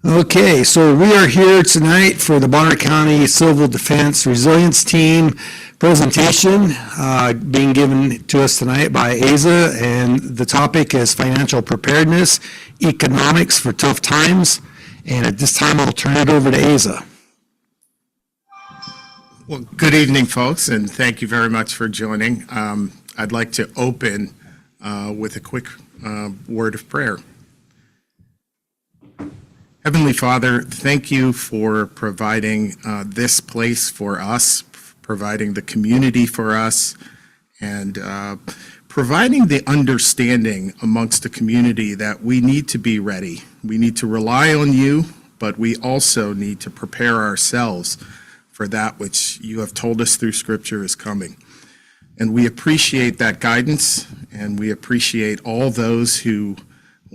Okay, so we are here tonight for the Bonner County Civil Defense Resilience Team presentation being given to us tonight by AZA, and the topic is financial preparedness, economics for tough times. And at this time, I'll turn it over to AZA. Well, good evening, folks, and thank you very much for joining. I'd like to open with a quick word of prayer. Heavenly Father, thank you for providing this place for us, providing the community for us, and providing the understanding amongst the community that we need to be ready. We need to rely on you, but we also need to prepare ourselves for that which you have told us through Scripture is coming. And we appreciate that guidance, and we appreciate all those who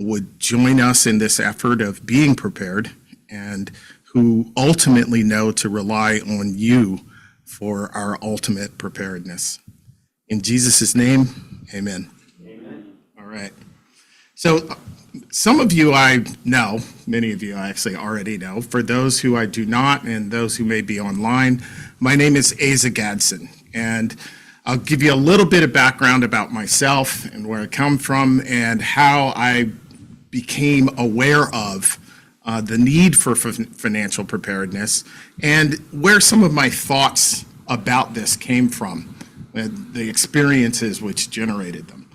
would join us in this effort of being prepared and who ultimately know to rely on you for our ultimate preparedness. In Jesus' name, amen. Amen. All right. So some of you I know, many of you I actually already know. For those who I do not and those who may be online, my name is Asa Gadsden, and I'll give you a little bit of background about myself and where I come from and how I became aware of the need for financial preparedness and where some of my thoughts about this came from, and the experiences which generated them.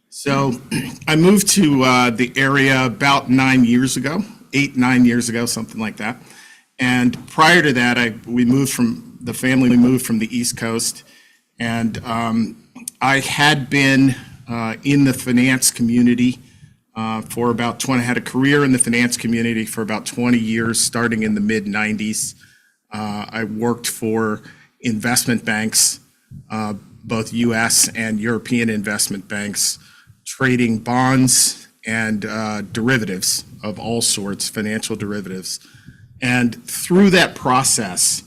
So I moved to the area about 9 years ago, 9 years ago, something like that. And prior to that, the family moved from the East Coast, and I had been in the finance community for about 20, had a career in the finance community for about 20 years, starting in the mid-90s. I worked for investment banks, both U.S. and European investment banks, trading bonds and derivatives of all sorts, financial derivatives. And through that process,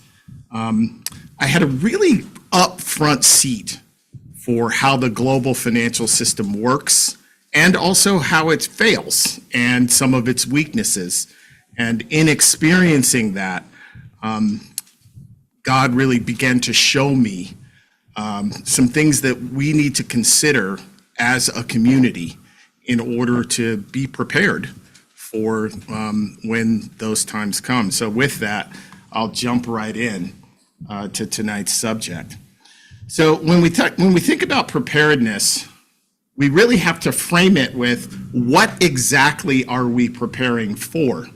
I had a really upfront seat for how the global financial system works, and also how it fails and some of its weaknesses. And in experiencing that, God really began to show me some things that we need to consider as a community in order to be prepared for when those times come. So with that, I'll jump right in to tonight's subject. So when we think about preparedness, we really have to frame it with what exactly are we preparing for?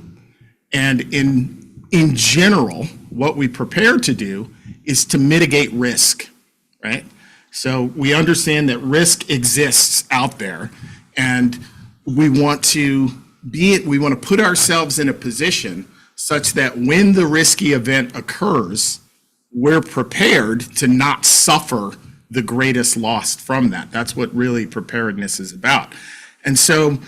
And in general, what we prepare to do is to mitigate risk, right? So we understand that risk exists out there, and we want to put ourselves in a position such that when the risky event occurs, we're prepared to not suffer the greatest loss from that. That's what really preparedness is about. And so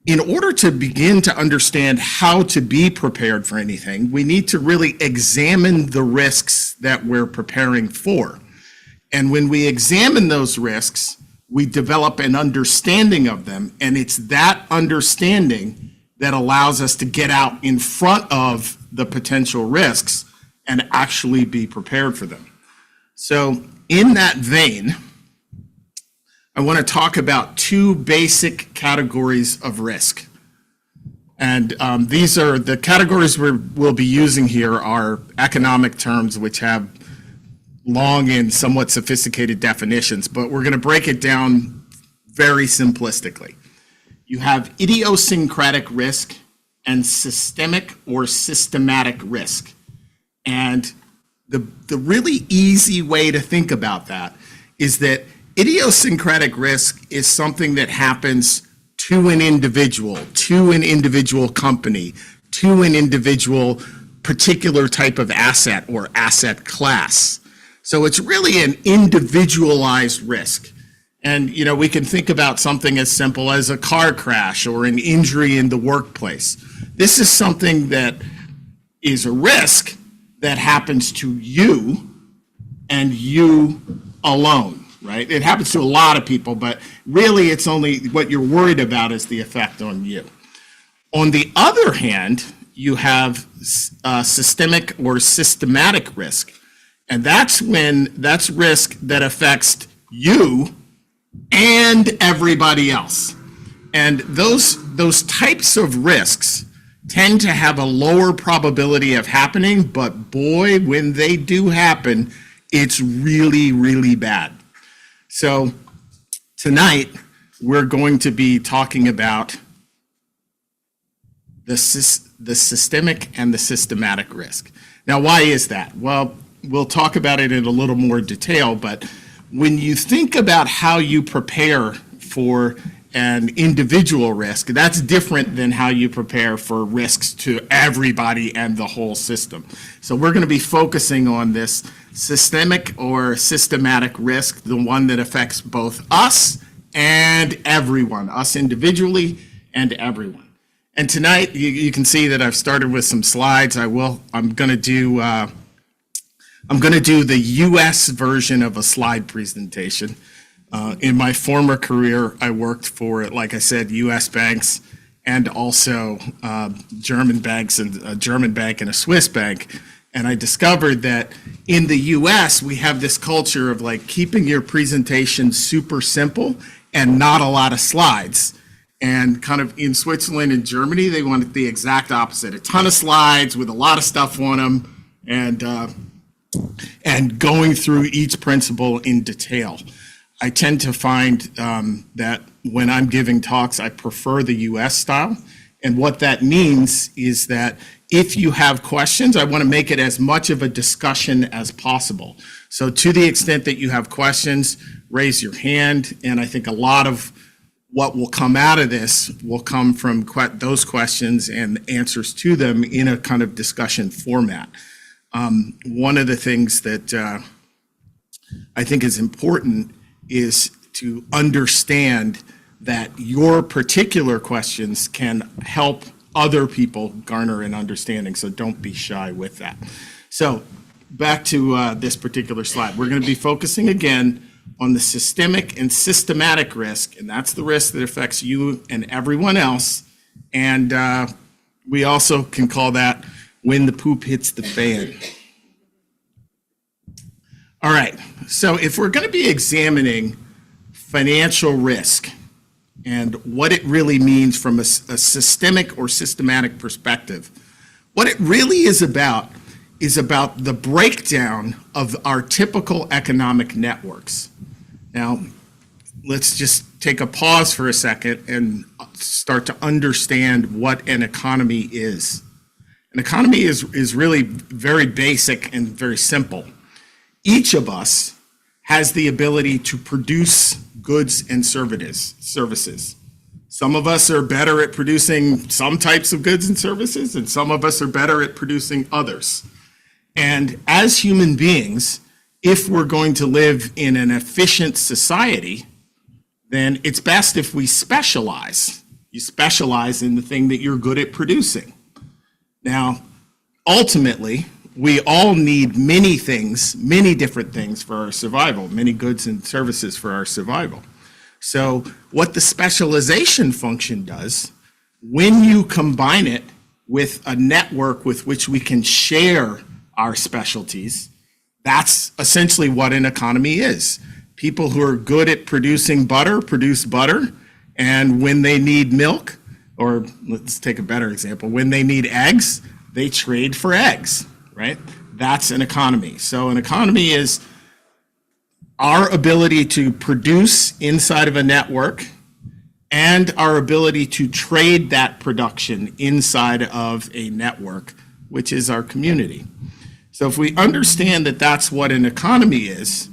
in order to begin to understand how to be prepared for anything, we need to really examine the risks that we're preparing for. And when we examine those risks, we develop an understanding of them, and it's that understanding that allows us to get out in front of the potential risks and actually be prepared for them. So in that vein, I want to talk about two basic categories of risk. And these are the categories we'll be using here are economic terms, which have long and somewhat sophisticated definitions, but we're going to break it down very simplistically. You have idiosyncratic risk and systemic or systematic risk. And the really easy way to think about that is that idiosyncratic risk is something that happens to an individual company, to an individual particular type of asset or asset class. So it's really an individualized risk. And, we can think about something as simple as a car crash or an injury in the workplace. This is something that is a risk that happens to you and you alone, right? It happens to a lot of people, but really it's only what you're worried about is the effect on you. On the other hand, you have systemic or systematic risk. And that's risk that affects you and everybody else. And those types of risks tend to have a lower probability of happening, but boy, when they do happen, it's really, really bad. So tonight, we're going to be talking about the systemic and the systematic risk. Now, why is that? Well, we'll talk about it in a little more detail, but when you think about how you prepare for an individual risk, that's different than how you prepare for risks to everybody and the whole system. So we're going to be focusing on this systemic or systematic risk, the one that affects both us and everyone, us individually and everyone. And tonight, you can see that I've started with some slides. I'm going to do the U.S. version of a slide presentation. In my former career, I worked for, like I said, U.S. banks and also German banks, and a German bank and a Swiss bank. And I discovered that in the U.S., we have this culture of like keeping your presentation super simple and not a lot of slides. And kind of in Switzerland and Germany, they wanted the exact opposite, a ton of slides with a lot of stuff on them, and going through each principle in detail. I tend to find that when I'm giving talks, I prefer the US style. And what that means is that if you have questions, I want to make it as much of a discussion as possible. So to the extent that you have questions, raise your hand. And I think a lot of what will come out of this will come from those questions and answers to them in a kind of discussion format. One of the things that I think is important is to understand that your particular questions can help other people garner an understanding, so don't be shy with that. So back to this particular slide. We're going to be focusing again on the systemic and systematic risk, and that's the risk that affects you and everyone else. And we also can call that when the poop hits the fan. All right, so if we're going to be examining financial risk and what it really means from a systemic or systematic perspective, what it really is about the breakdown of our typical economic networks. Now, let's just take a pause for a second and start to understand what an economy is. An economy is really very basic and very simple. Each of us has the ability to produce goods and services. Some of us are better at producing some types of goods and services, and some of us are better at producing others. And as human beings, if we're going to live in an efficient society, then it's best if we specialize. You specialize in the thing that you're good at producing. Now, ultimately, we all need many things, many different things for our survival, many goods and services for our survival. So what the specialization function does, when you combine it with a network with which we can share our specialties, that's essentially what an economy is. People who are good at producing butter produce butter, and when they need milk, or let's take a better example, when they need eggs, they trade for eggs, right? That's an economy. So an economy is our ability to produce inside of a network and our ability to trade that production inside of a network, which is our community. So if we understand that that's what an economy is,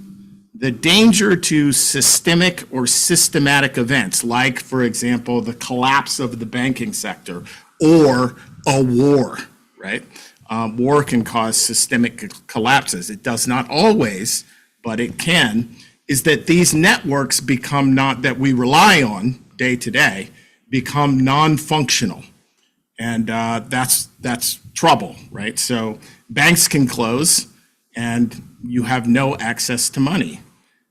the danger to systemic or systematic events, like, for example, the collapse of the banking sector or a war, right? War can cause systemic collapses. It does not always, but it can, is that these networks become that we rely on day to day, become non-functional. And that's trouble, right? So banks can close and you have no access to money.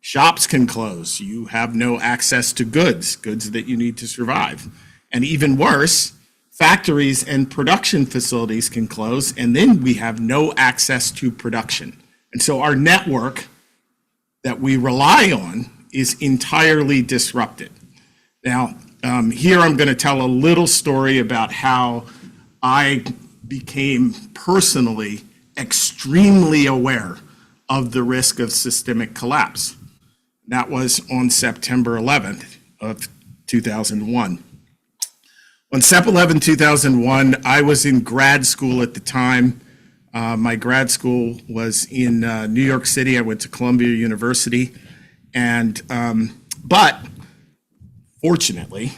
Shops can close. You have no access to goods that you need to survive. And even worse, factories and production facilities can close, and then we have no access to production. And so our network that we rely on is entirely disrupted. Now, here I'm going to tell a little story about how I became personally extremely aware of the risk of systemic collapse. That was on September 11th of 2001. On Sep 11, 2001, I was in grad school at the time. My grad school was in New York City. I went to Columbia University. But fortunately,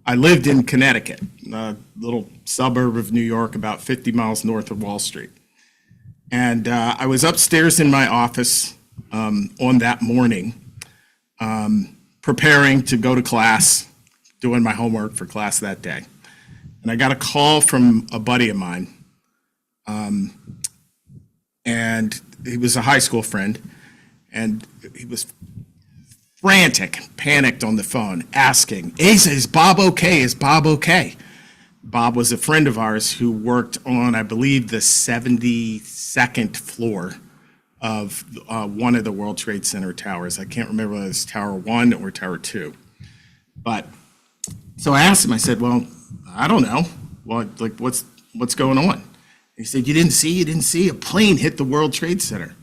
I lived in Connecticut, a little suburb of New York, about 50 miles north of Wall Street. And I was upstairs in my office on that morning, preparing to go to class, doing my homework for class that day. And I got a call from a buddy of mine, and he was a high school friend, and he was frantic, panicked on the phone, asking, Asa, is Bob okay? Is Bob okay? Bob was a friend of ours who worked on, I believe, the 72nd floor of one of the World Trade Center towers. I can't remember whether it was Tower 1 or Tower 2. But, so I asked him, I said, well, I don't know. Well, like, what's going on? He said, you didn't see a plane hit the World Trade Center.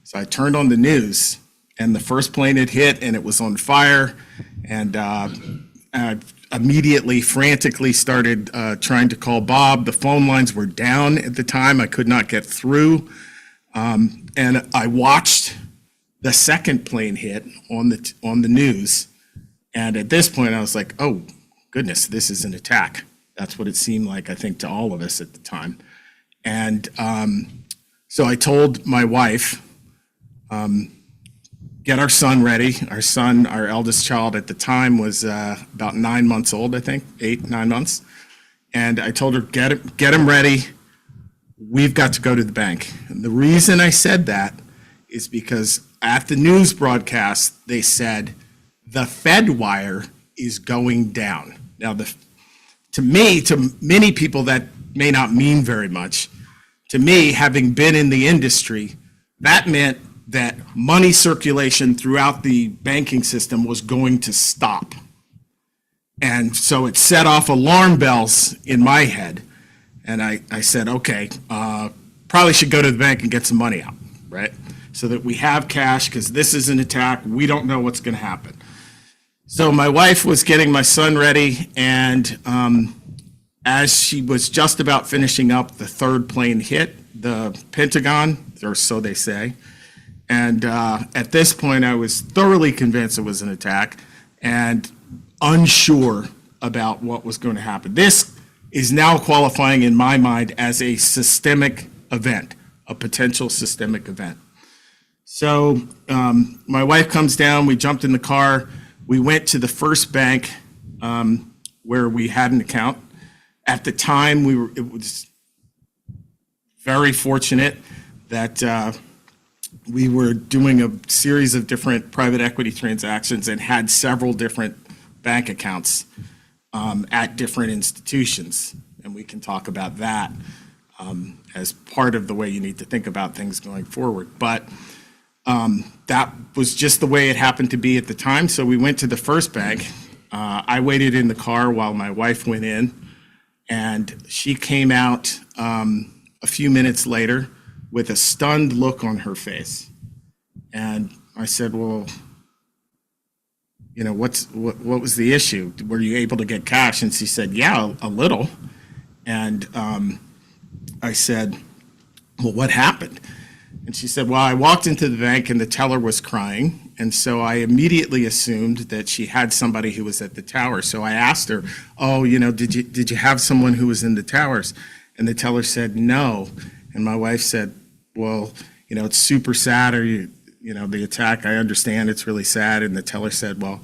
So I turned on the news, and the first plane had hit, and it was on fire, and I immediately, frantically started trying to call Bob. The phone lines were down at the time. I could not get through, and I watched the second plane hit on the news, and at this point, I was like, oh, goodness, this is an attack. That's what it seemed like, I think, to all of us at the time. And so I told my wife, get our son ready. Our son, our eldest child at the time, was about 9 months old, I think, 8, 9 months. And I told her, get him ready. We've got to go to the bank. And the reason I said that is because at the news broadcast, they said, the Fed wire is going down. Now, to many people, that may not mean very much. To me, having been in the industry, that meant that money circulation throughout the banking system was going to stop. And so it set off alarm bells in my head. And I said, okay, probably should go to the bank and get some money out, right? So that we have cash, because this is an attack. We don't know what's going to happen. So my wife was getting my son ready, and as she was just about finishing up, the third plane hit the Pentagon, or so they say. And at this point, I was thoroughly convinced it was an attack and unsure about what was going to happen. This is now qualifying in my mind as a systemic event, a potential systemic event. So my wife comes down, we jumped in the car, we went to the first bank where we had an account. At the time, it was very fortunate that we were doing a series of different private equity transactions and had several different bank accounts at different institutions. And we can talk about that as part of the way you need to think about things going forward. But that was just the way it happened to be at the time. So we went to the first bank. I waited in the car while my wife went in, and she came out a few minutes later with a stunned look on her face. And I said, well, you know, what was the issue? Were you able to get cash? And she said, yeah, a little. And I said, well, what happened? And she said, well, I walked into the bank and the teller was crying. And so I immediately assumed that she had somebody who was at the tower. So I asked her, oh, you know, did you have someone who was in the towers? And the teller said, no. And my wife said, well, you know, it's super sad, or you know, the attack, I understand it's really sad. And the teller said, well,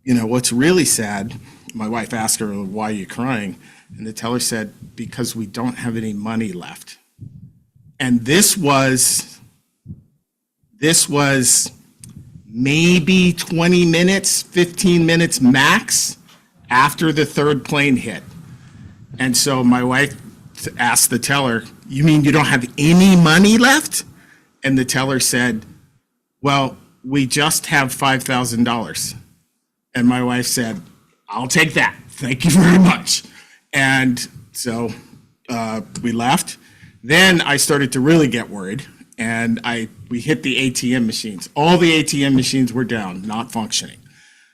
you know, what's really sad? My wife asked her, well, why are you crying? And the teller said, because we don't have any money left. And this was maybe 20 minutes, 15 minutes max after the third plane hit. And so my wife asked the teller, "You mean you don't have any money left?" And the teller said, "Well, we just have $5,000. And my wife said, "I'll take that. Thank you very much." And so we left. Then I started to really get worried, and we hit the ATM machines. All the ATM machines were down, not functioning.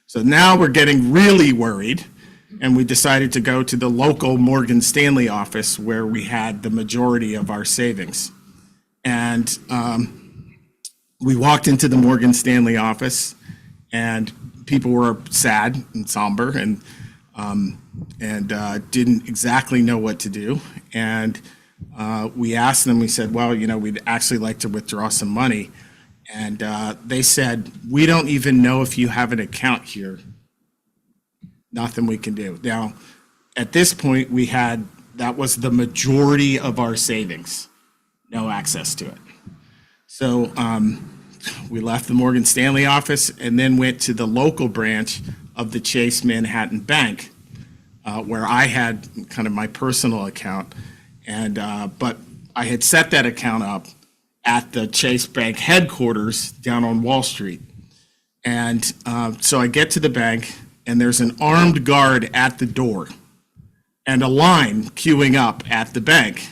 So now we're getting really worried, and we decided to go to the local Morgan Stanley office where we had the majority of our savings. And we walked into the Morgan Stanley office, and people were sad and somber and didn't exactly know what to do. And we asked them, we said, "Well, we'd actually like to withdraw some money." And they said, "We don't even know if you have an account here. Nothing we can do." Now, at this point, that was the majority of our savings, no access to it. So we left the Morgan Stanley office and then went to the local branch of the Chase Manhattan Bank, where I had kind of my personal account. But I had set that account up at the Chase Bank headquarters down on Wall Street. And so I get to the bank, and there's an armed guard at the door and a line queuing up at the bank.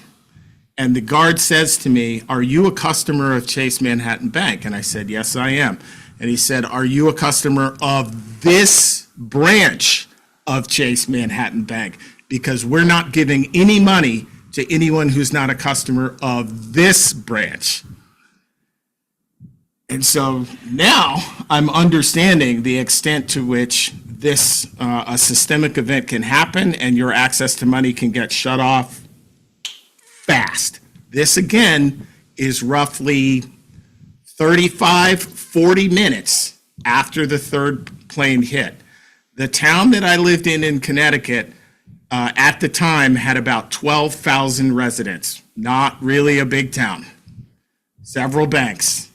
And the guard says to me, "Are you a customer of Chase Manhattan Bank?" And I said, "Yes, I am." And he said, "Are you a customer of this branch of Chase Manhattan Bank? Because we're not giving any money to anyone who's not a customer of this branch." And so now I'm understanding the extent to which a systemic event can happen and your access to money can get shut off fast. This, again, is roughly 35, 40 minutes after the third plane hit. The town that I lived in Connecticut, at the time had about 12,000 residents. Not really a big town. Several banks.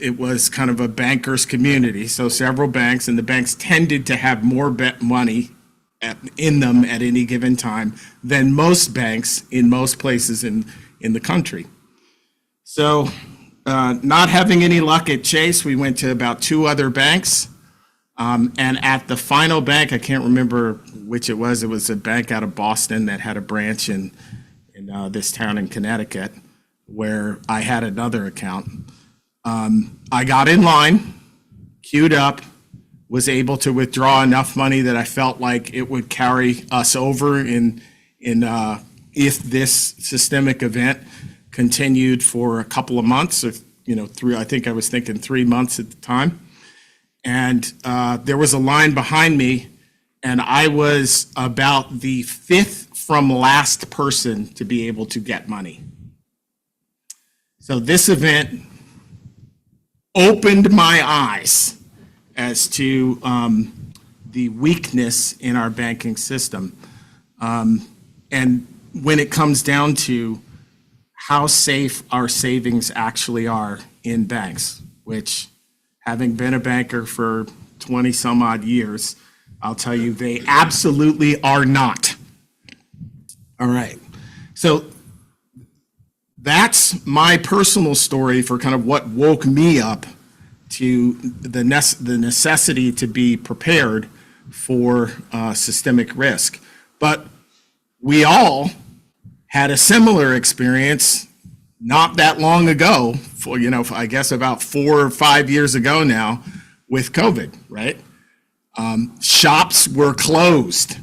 It was kind of a banker's community, so several banks, and the banks tended to have more money in them at any given time than most banks in most places in the country. So not having any luck at Chase, we went to about 2 other banks. And at the final bank, I can't remember which it was a bank out of Boston that had a branch in this town in Connecticut where I had another account. I got in line, queued up, was able to withdraw enough money that I felt like it would carry us over if this systemic event continued for a couple of months, I think I was thinking 3 months at the time. And there was a line behind me, and I was about the 5th from last person to be able to get money. So this event opened my eyes as to the weakness in our banking system. And when it comes down to how safe our savings actually are in banks, which, having been a banker for 20 some odd years, I'll tell you they absolutely are not. All right. So that's my personal story for kind of what woke me up to the necessity to be prepared for systemic risk. But we all had a similar experience not that long ago, I guess about 4 or 5 years ago now, with COVID, right? Shops were closed.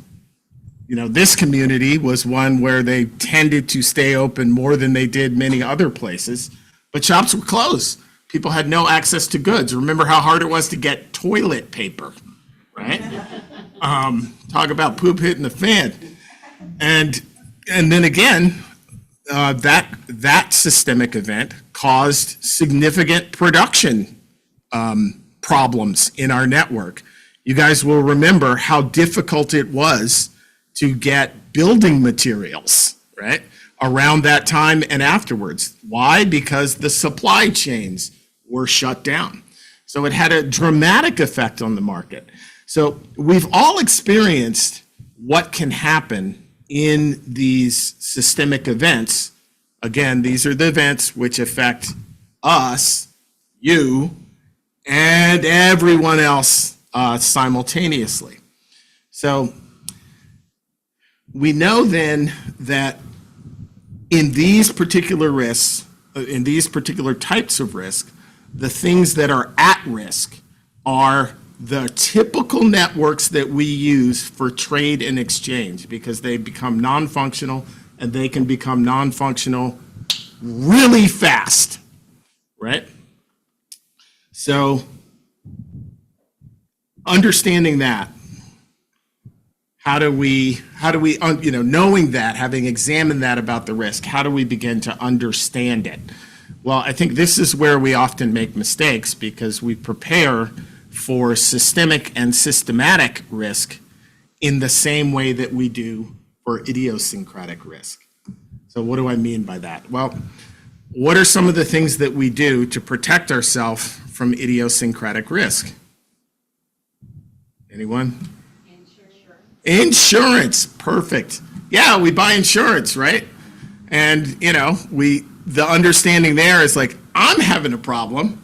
This community was one where they tended to stay open more than they did many other places, but shops were closed. People had no access to goods. Remember how hard it was to get toilet paper, right? Talk about poop hitting the fan. And then again, that systemic event caused significant production problems in our network. You guys will remember how difficult it was to get building materials, right, around that time and afterwards. Why? Because the supply chains were shut down. So it had a dramatic effect on the market. So we've all experienced what can happen in these systemic events, again, these are the events which affect us, you, and everyone else simultaneously. So we know then that in these particular risks, in these particular types of risk, the things that are at risk are the typical networks that we use for trade and exchange, because they become non-functional, and they can become non-functional really fast, right? So understanding that, knowing that, having examined that about the risk, how do we begin to understand it? Well, I think this is where we often make mistakes, because we prepare for systemic and systematic risk in the same way that we do for idiosyncratic risk. So what do I mean by that? Well, what are some of the things that we do to protect ourselves from idiosyncratic risk? Anyone? Insurance, perfect. Yeah, we buy insurance, right? And, the understanding there is like, I'm having a problem,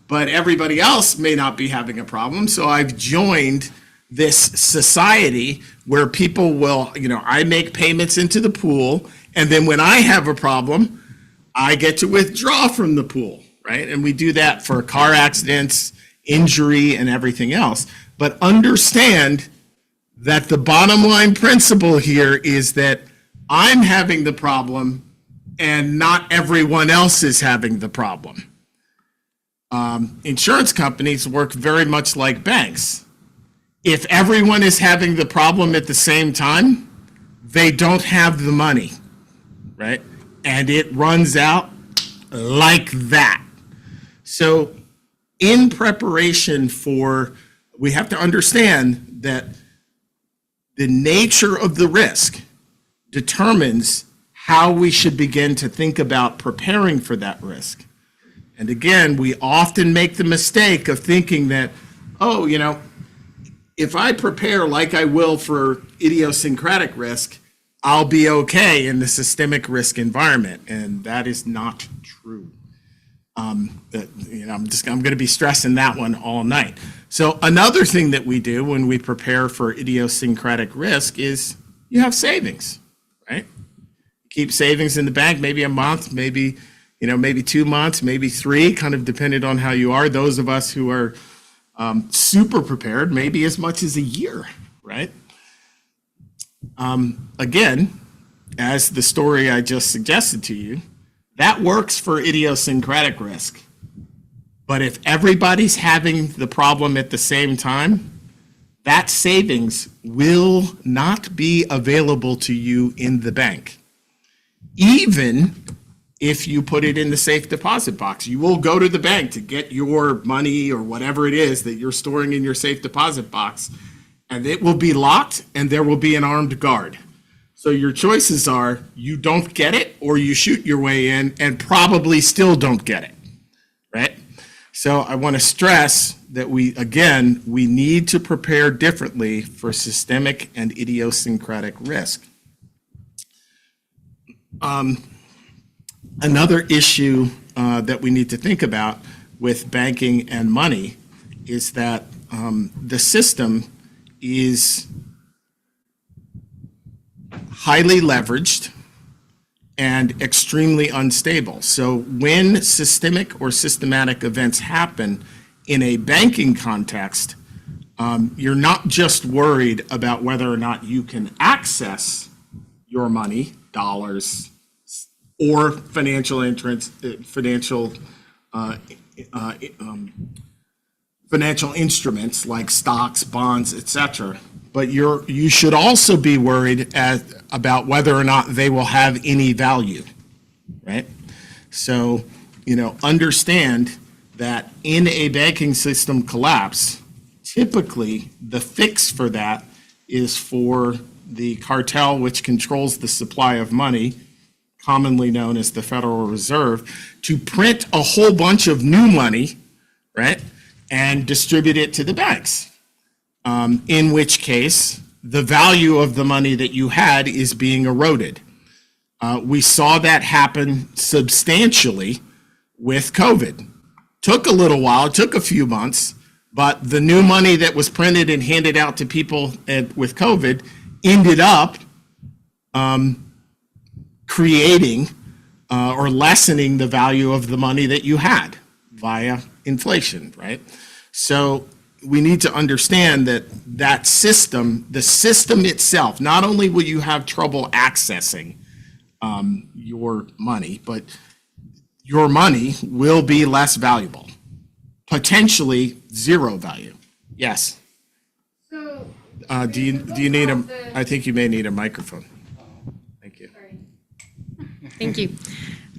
but everybody else may not be having a problem. So I've joined this society where people will, I make payments into the pool, and then when I have a problem, I get to withdraw from the pool, right? And we do that for car accidents, injury, and everything else. But understand that the bottom line principle here is that I'm having the problem and not everyone else is having the problem. Insurance companies work very much like banks. If everyone is having the problem at the same time, they don't have the money, right? And it runs out like that. So in preparation we have to understand that the nature of the risk determines how we should begin to think about preparing for that risk. And again, we often make the mistake of thinking that, if I prepare like I will for idiosyncratic risk, I'll be okay in the systemic risk environment. And that is not true. I'm going to be stressing that one all night. So another thing that we do when we prepare for idiosyncratic risk is you have savings, right? Keep savings in the bank, maybe a month, maybe 2 months, maybe 3, kind of depending on how you are. Those of us who are super prepared, maybe as much as a year, right? Again, as the story I just suggested to you, that works for idiosyncratic risk. But if everybody's having the problem at the same time, that savings will not be available to you in the bank. Even if you put it in the safe deposit box, you will go to the bank to get your money or whatever it is that you're storing in your safe deposit box, and it will be locked and there will be an armed guard. So your choices are you don't get it or you shoot your way in and probably still don't get it, right? So I want to stress that we need to prepare differently for systemic and idiosyncratic risk. Another issue that we need to think about with banking and money is that the system is highly leveraged and extremely unstable. So when systemic or systematic events happen in a banking context, you're not just worried about whether or not you can access your money, dollars, or financial instruments like stocks, bonds, etc. But you should also be worried about whether or not they will have any value, right? So, understand that in a banking system collapse, typically the fix for that is for the cartel which controls the supply of money, commonly known as the Federal Reserve, to print a whole bunch of new money, right, and distribute it to the banks. In which case, the value of the money that you had is being eroded. We saw that happen substantially with COVID. Took a little while, took a few months, but the new money that was printed and handed out to people with COVID ended up creating or lessening the value of the money that you had via inflation, right? So we need to understand that that system, the system itself, not only will you have trouble accessing your money, but your money will be less valuable, potentially zero value. Yes. So, Do you need I think you may need a microphone. Thank you. thank you.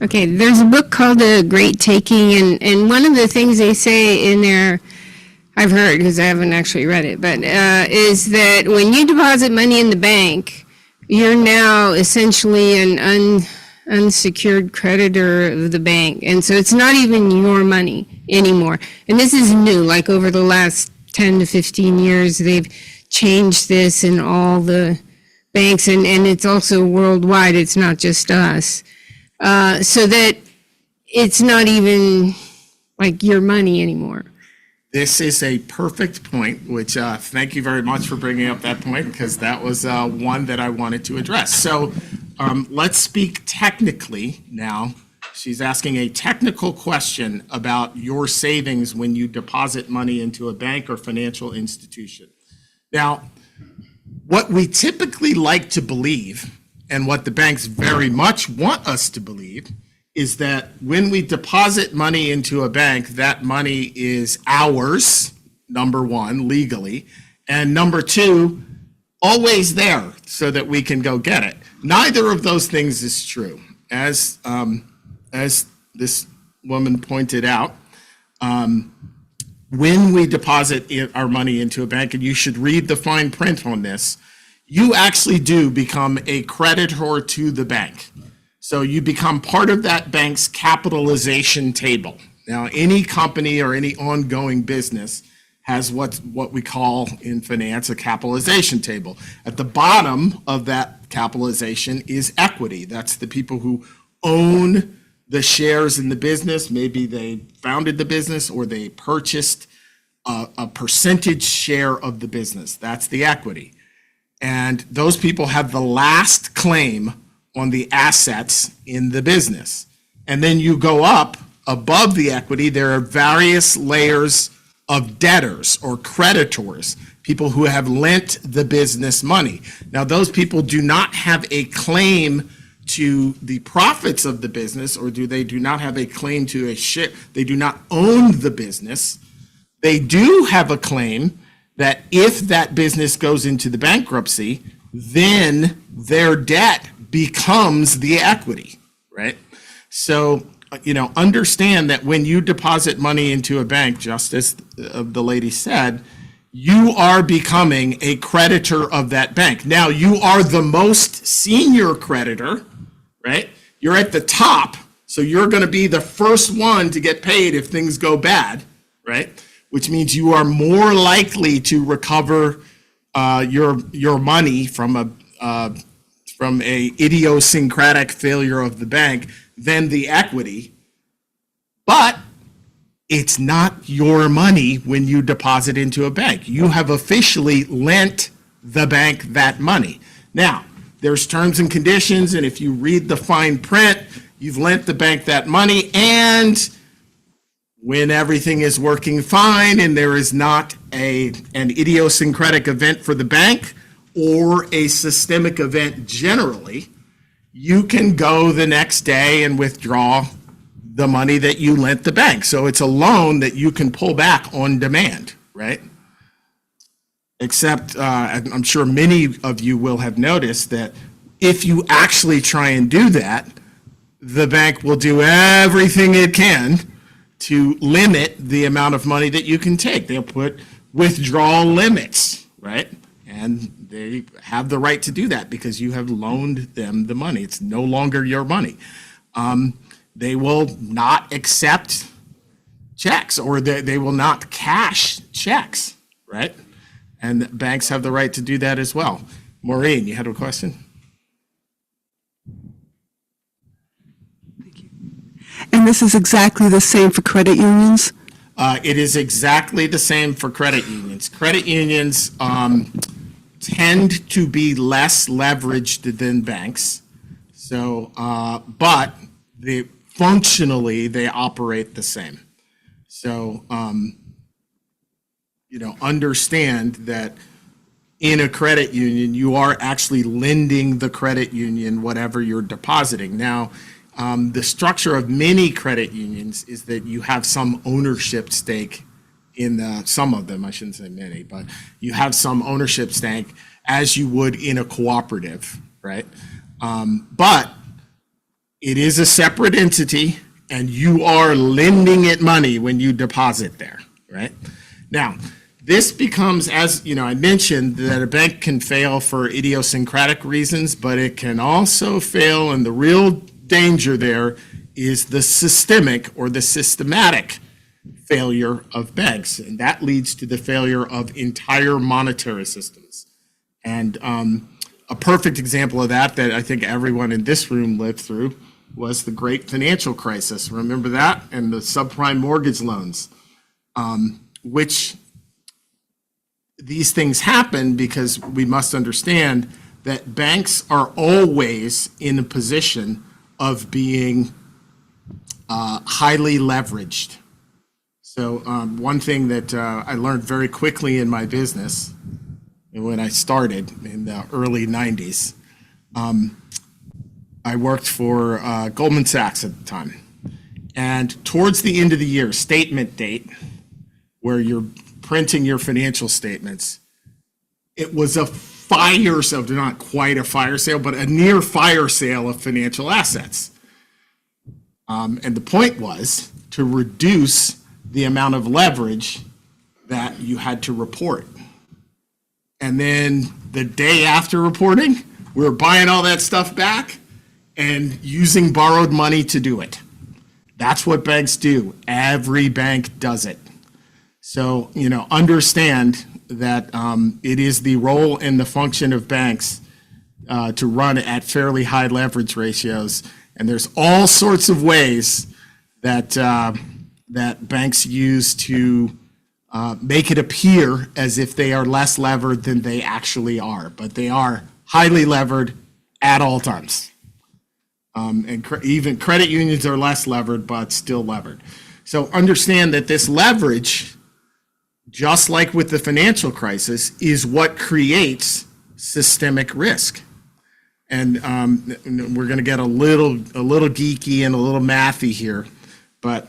Okay, there's a book called The Great Taking, and one of the things they say in there, I've heard because I haven't actually read it, but is that when you deposit money in the bank, you're now essentially an unsecured creditor of the bank. And so it's not even your money anymore. And this is new, like over the last 10 to 15 years, they've changed this in all the banks, and it's also worldwide, it's not just us. So that it's not even like your money anymore. This is a perfect point, which thank you very much for bringing up that point, because that was one that I wanted to address. So let's speak technically now. She's asking a technical question about your savings when you deposit money into a bank or financial institution. Now, what we typically like to believe, and what the banks very much want us to believe, is that when we deposit money into a bank, that money is ours, number one, legally, and number two, always there so that we can go get it. Neither of those things is true. As this woman pointed out, when we deposit our money into a bank, and you should read the fine print on this, you actually do become a creditor to the bank. So you become part of that bank's capitalization table. Now, any company or any ongoing business has what we call in finance a capitalization table. At the bottom of that capitalization is equity. That's the people who own the shares in the business. Maybe they founded the business or they purchased a percentage share of the business. That's the equity. And those people have the last claim on the assets in the business. And then you go up above the equity, there are various layers of debtors or creditors, people who have lent the business money. Now, those people do not have a claim to the profits of the business, or they do not have a claim to a share. They do not own the business. They do have a claim that if that business goes into the bankruptcy, then their debt becomes the equity, right? So, understand that when you deposit money into a bank, just as the lady said, you are becoming a creditor of that bank. Now, you are the most senior creditor, right? You're at the top, so you're going to be the first one to get paid if things go bad, right? Which means you are more likely to recover your money from a idiosyncratic failure of the bank than the equity. But it's not your money when you deposit into a bank. You have officially lent the bank that money. Now, there's terms and conditions, and if you read the fine print, you've lent the bank that money, and when everything is working fine and there is not an idiosyncratic event for the bank or a systemic event generally, you can go the next day and withdraw the money that you lent the bank. So it's a loan that you can pull back on demand, right? Except I'm sure many of you will have noticed that if you actually try and do that, the bank will do everything it can to limit the amount of money that you can take. They'll put withdrawal limits, right? And they have the right to do that because you have loaned them the money. It's no longer your money. They will not accept checks, or they will not cash checks, right? And banks have the right to do that as well. Maureen, you had a question? And this is exactly the same for credit unions? It is exactly the same for credit unions. Credit unions tend to be less leveraged than banks. So, but functionally, they operate the same. So, understand that in a credit union, you are actually lending the credit union whatever you're depositing. Now, the structure of many credit unions is that you have some ownership stake in some of them, I shouldn't say many, but you have some ownership stake as you would in a cooperative, right? But it is a separate entity and you are lending it money when you deposit there, right? Now, this becomes, as I mentioned, that a bank can fail for idiosyncratic reasons, but it can also fail, and the real danger there is the systemic or the systematic failure of banks, and that leads to the failure of entire monetary systems. And a perfect example of that I think everyone in this room lived through was the great financial crisis. Remember that? And the subprime mortgage loans, which these things happen because we must understand that banks are always in a position of being highly leveraged. So one thing that I learned very quickly in my business when I started in the early 90s, I worked for Goldman Sachs at the time. And towards the end of the year, statement date, where you're printing your financial statements, it was a fire sale, not quite a fire sale, but a near fire sale of financial assets. And the point was to reduce the amount of leverage that you had to report. And then the day after reporting, we were buying all that stuff back and using borrowed money to do it. That's what banks do. Every bank does it. So, understand that it is the role and the function of banks to run at fairly high leverage ratios. And there's all sorts of ways that that banks use to make it appear as if they are less levered than they actually are. But they are highly levered at all times. And even credit unions are less levered, but still levered. So understand that this leverage, just like with the financial crisis, is what creates systemic risk. And we're going to get a little geeky and a little mathy here, but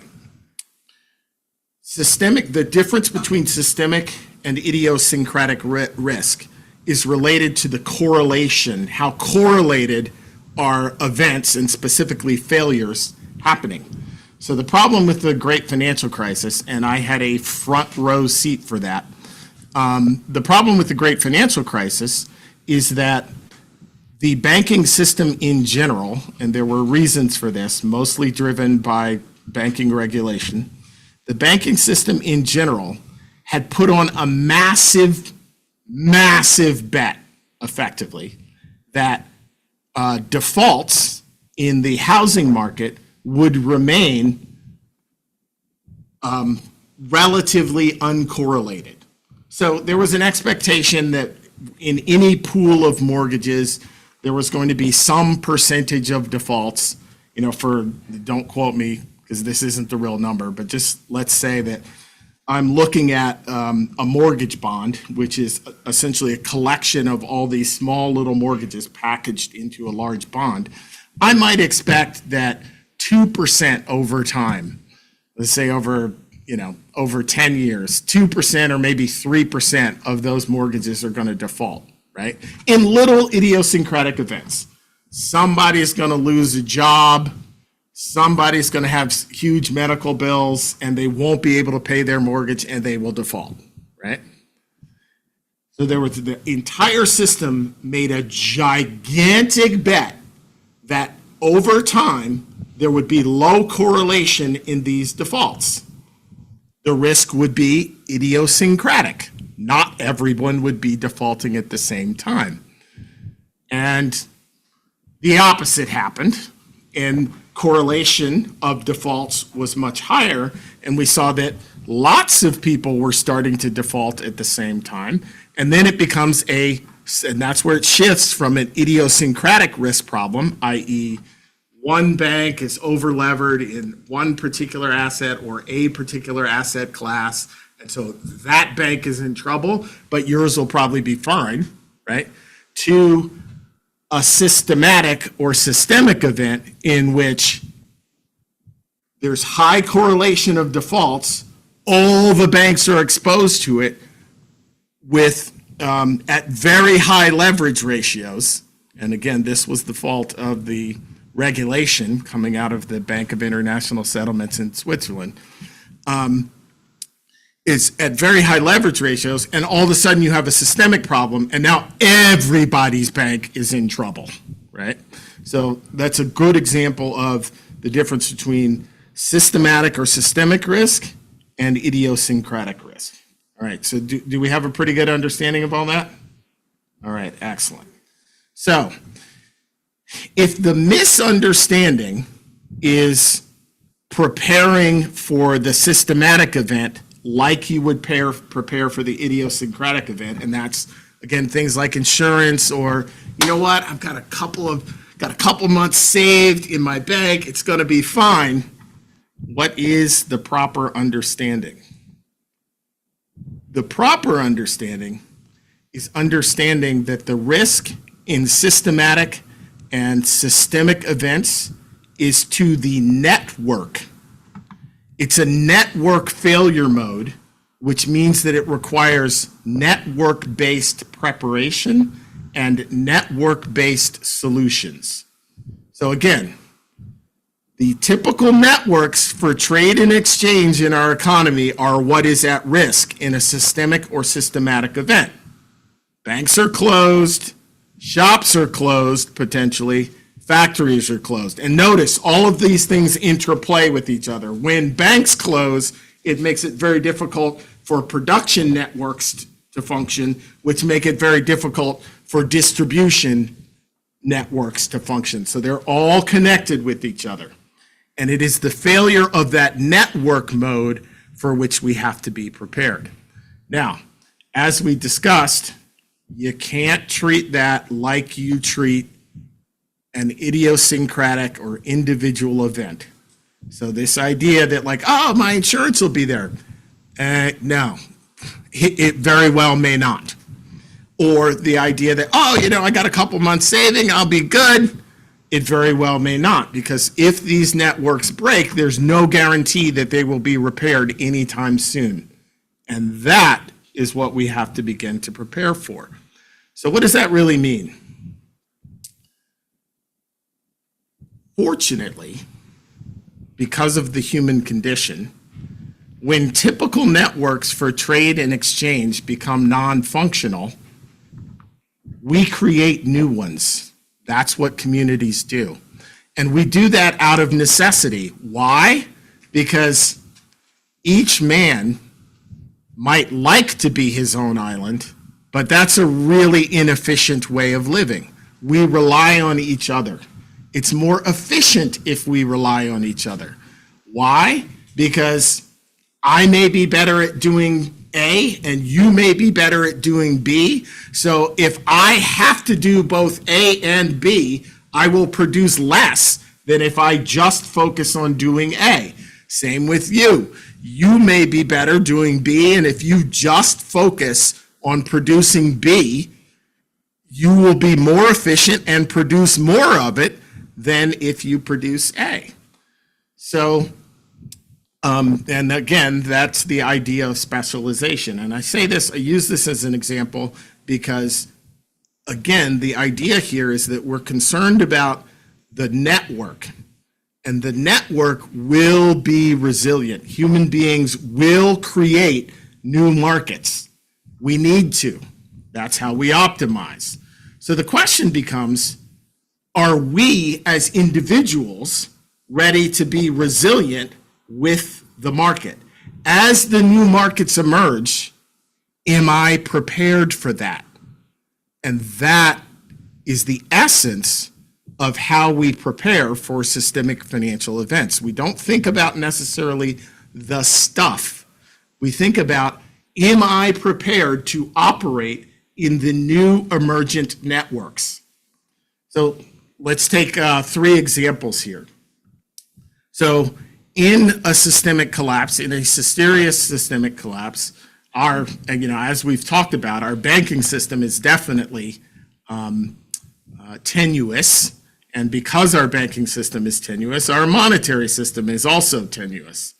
the difference between systemic and idiosyncratic risk is related to the correlation, how correlated are events and specifically failures happening. So the problem with the great financial crisis, and I had a front row seat for that, the problem with the great financial crisis is that the banking system in general, and there were reasons for this, mostly driven by banking regulation, the banking system in general had put on a massive bet, effectively, that defaults in the housing market would remain relatively uncorrelated. So there was an expectation that in any pool of mortgages, there was going to be some percentage of defaults, don't quote me because this isn't the real number, but just let's say that I'm looking at a mortgage bond, which is essentially a collection of all these small little mortgages packaged into a large bond. I might expect that 2% over time, let's say over 10 years, 2% or maybe 3% of those mortgages are going to default, right? In little idiosyncratic events. Somebody's going to lose a job, somebody's going to have huge medical bills, and they won't be able to pay their mortgage and they will default, right? So the entire system made a gigantic bet that over time, there would be low correlation in these defaults. The risk would be idiosyncratic, not everyone would be defaulting at the same time. And the opposite happened, and correlation of defaults was much higher, and we saw that lots of people were starting to default at the same time, and then it becomes and that's where it shifts from an idiosyncratic risk problem, i.e. one bank is over-levered in one particular asset or a particular asset class, and so that bank is in trouble, but yours will probably be fine, right? To a systematic or systemic event in which there's high correlation of defaults, all the banks are exposed to it with at very high leverage ratios. And again, this was the fault of the regulation coming out of the Bank of International Settlements in Switzerland. Is at very high leverage ratios, and all of a sudden you have a systemic problem, and now everybody's bank is in trouble, right? So that's a good example of the difference between systematic or systemic risk and idiosyncratic risk. All right, so do we have a pretty good understanding of all that? All right, excellent. So if the misunderstanding is preparing for the systematic event like you would prepare for the idiosyncratic event, and that's, again, things like insurance, or, you know what, I've got a couple months saved in my bank, it's going to be fine. What is the proper understanding? The proper understanding is understanding that the risk in systematic and systemic events is to the network. It's a network failure mode, which means that it requires network-based preparation and network-based solutions. So again, the typical networks for trade and exchange in our economy are what is at risk in a systemic or systematic event. Banks are closed, shops are closed potentially, factories are closed. And notice, all of these things interplay with each other. When banks close, it makes it very difficult for production networks to function, which make it very difficult for distribution networks to function. So they're all connected with each other. And it is the failure of that network mode for which we have to be prepared. Now, as we discussed, you can't treat that like you treat an idiosyncratic or individual event. So this idea that like, oh, my insurance will be there. No, it very well may not. Or the idea that, oh, you know, I got a couple months saving, I'll be good. It very well may not, because if these networks break, there's no guarantee that they will be repaired anytime soon. And that is what we have to begin to prepare for. So what does that really mean? Fortunately, because of the human condition, when typical networks for trade and exchange become non-functional, we create new ones. That's what communities do. And we do that out of necessity. Why? Because each man might like to be his own island, but that's a really inefficient way of living. We rely on each other. It's more efficient if we rely on each other. Why? Because I may be better at doing A and you may be better at doing B. So if I have to do both A and B, I will produce less than if I just focus on doing A. Same with you. You may be better doing B, and if you just focus on producing B, you will be more efficient and produce more of it than if you produce A. So, and again, that's the idea of specialization. And I use this as an example because, again, the idea here is that we're concerned about the network, and the network will be resilient. Human beings will create new markets. We need to. That's how we optimize. So the question becomes, are we as individuals ready to be resilient with the market? As the new markets emerge, Am I prepared for that? And that is the essence of how we prepare for systemic financial events. We don't think about necessarily the stuff. We think about, am I prepared to operate in the new emergent networks? So let's take 3 examples here. So in a systemic collapse, in a serious systemic collapse, as we've talked about, our banking system is definitely tenuous. And because our banking system is tenuous, our monetary system is also tenuous.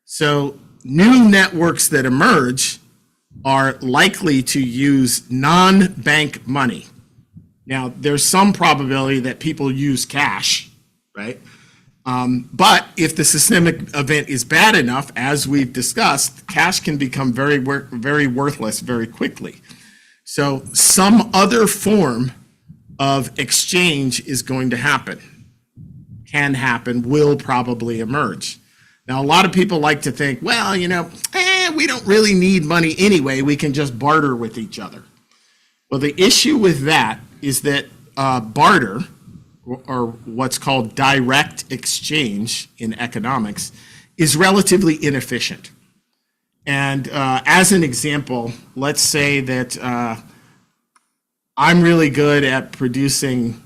So new networks that emerge are likely to use non-bank money. Now, there's some probability that people use cash, right? But if the systemic event is bad enough, as we've discussed, cash can become very worthless very quickly. So some other form of exchange is going to happen, can happen, will probably emerge. Now, a lot of people like to think, well, we don't really need money anyway. We can just barter with each other. Well, the issue with that is that barter, or what's called direct exchange in economics, is relatively inefficient. And as an example, let's say that I'm really good at producing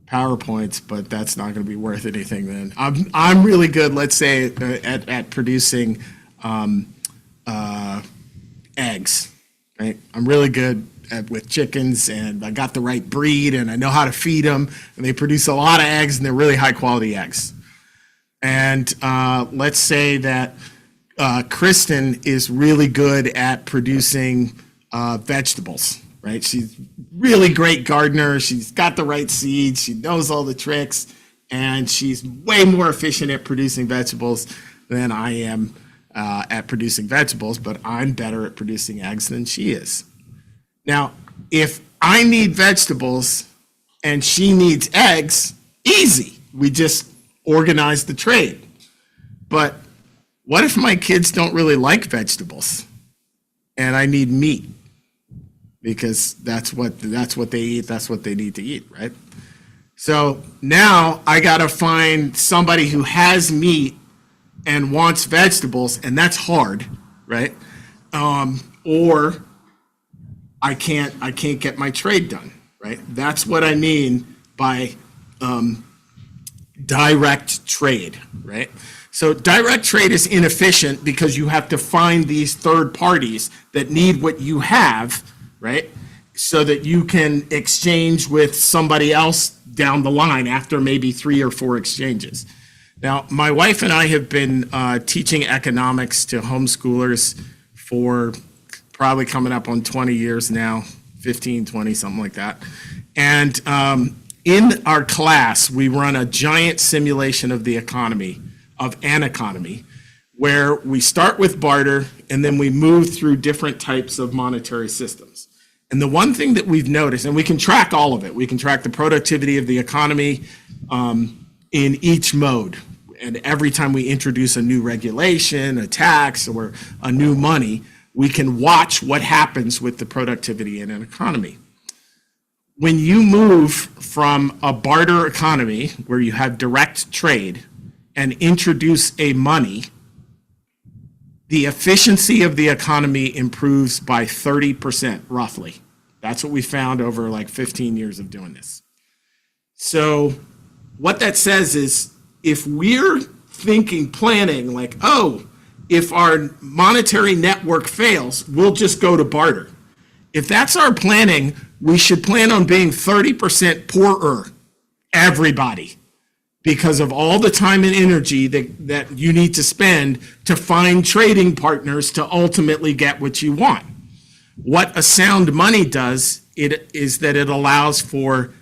PowerPoints, but that's not going to be worth anything then. I'm really good, let's say, at producing eggs, right? I'm really good with chickens, and I got the right breed, and I know how to feed them, and they produce a lot of eggs, and they're really high-quality eggs. And let's say that Kristen is really good at producing vegetables, right? She's really great gardener. She's got the right seeds. She knows all the tricks, and she's way more efficient at producing vegetables than I am at producing vegetables, but I'm better at producing eggs than she is. Now, if I need vegetables and she needs eggs, easy. We just organize the trade. But what if my kids don't really like vegetables and I need meat? Because that's what they eat, that's what they need to eat, right? So now I got to find somebody who has meat and wants vegetables, and that's hard, right? Or I can't get my trade done, right? That's what I mean by direct trade, right? So direct trade is inefficient because you have to find these third parties that need what you have, right? So that you can exchange with somebody else down the line after maybe 3 or 4 exchanges. Now, my wife and I have been teaching economics to homeschoolers for probably coming up on 20 years now, 15, 20, something like that. And in our class, we run a giant simulation of the economy, of an economy, where we start with barter and then we move through different types of monetary systems. And the one thing that we've noticed, and we can track all of it, we can track the productivity of the economy in each mode. And every time we introduce a new regulation, a tax, or a new money, we can watch what happens with the productivity in an economy. When you move from a barter economy where you have direct trade and introduce a money, the efficiency of the economy improves by 30%, roughly. That's what we found over like 15 years of doing this. So what that says is, if we're planning like, oh, if our monetary network fails, we'll just go to barter. If that's our planning, we should plan on being 30% poorer, everybody, because of all the time and energy that you need to spend to find trading partners to ultimately get what you want. What a sound money does is that it allows for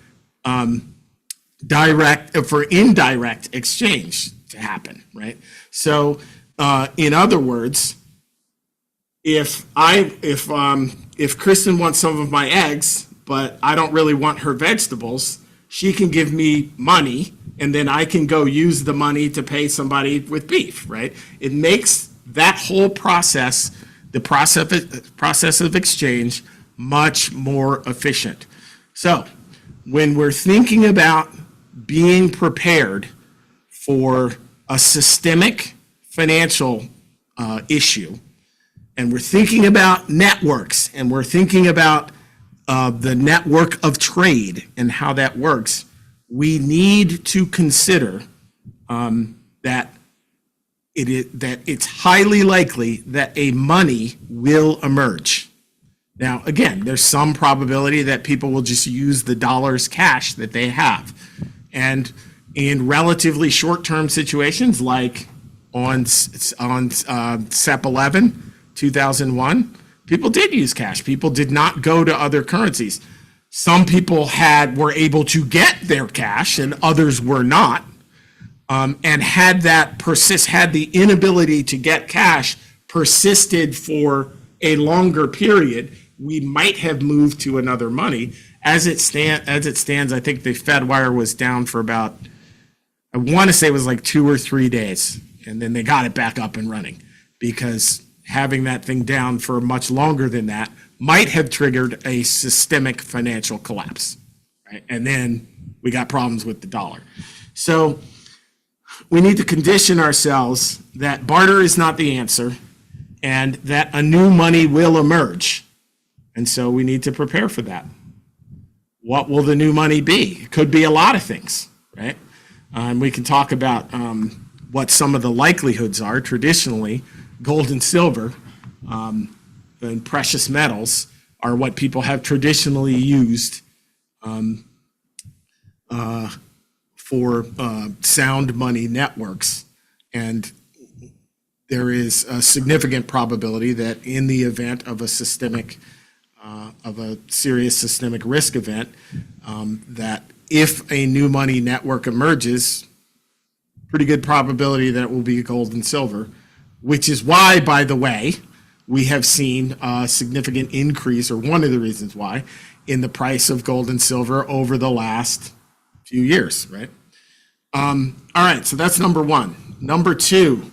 indirect exchange to happen, right? So, in other words, if Kristen wants some of my eggs, but I don't really want her vegetables, she can give me money, and then I can go use the money to pay somebody with beef, right? It makes that whole process the process of exchange much more efficient. So when we're thinking about being prepared for a systemic financial issue, and we're thinking about networks, and we're thinking about the network of trade and how that works, we need to consider that it's highly likely that a money will emerge. Now, again, there's some probability that people will just use the dollars cash that they have. And in relatively short-term situations, like on SEP 11, 2001, people did use cash. People did not go to other currencies. Some people were able to get their cash and others were not. And had the inability to get cash persisted for a longer period, we might have moved to another money. As it stands, I think the FedWire was down for about, I want to say it was like 2 or 3 days, and then they got it back up and running, because having that thing down for much longer than that might have triggered a systemic financial collapse, right? And then we got problems with the dollar. So we need to condition ourselves that barter is not the answer and that a new money will emerge. And so we need to prepare for that. What will the new money be? It could be a lot of things, right? We can talk about what some of the likelihoods are. Traditionally, gold and silver and precious metals are what people have traditionally used for sound money networks. And there is a significant probability that in the event of a serious systemic risk event, that if a new money network emerges, pretty good probability that it will be gold and silver, which is why, by the way, we have seen a significant increase, or one of the reasons why, in the price of gold and silver over the last few years, right? All right, so that's number one. Number two,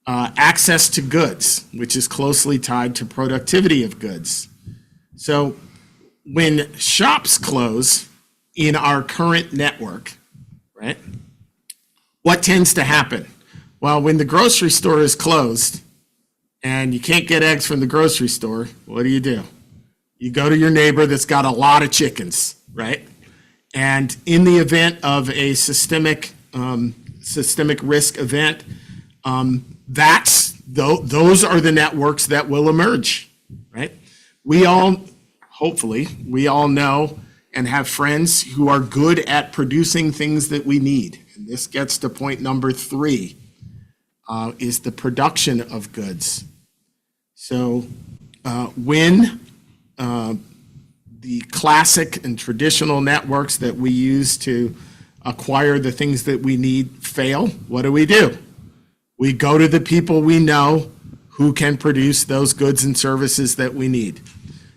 access to goods, which is closely tied to productivity of goods. So when shops close in our current network, right, what tends to happen? Well, when the grocery store is closed and you can't get eggs from the grocery store, what do? You go to your neighbor that's got a lot of chickens, right? And in the event of a systemic risk event, those are the networks that will emerge, right? Hopefully, we all know and have friends who are good at producing things that we need. And this gets to point number 3, is the production of goods. So when the classic and traditional networks that we use to acquire the things that we need fail, what do? We go to the people we know who can produce those goods and services that we need.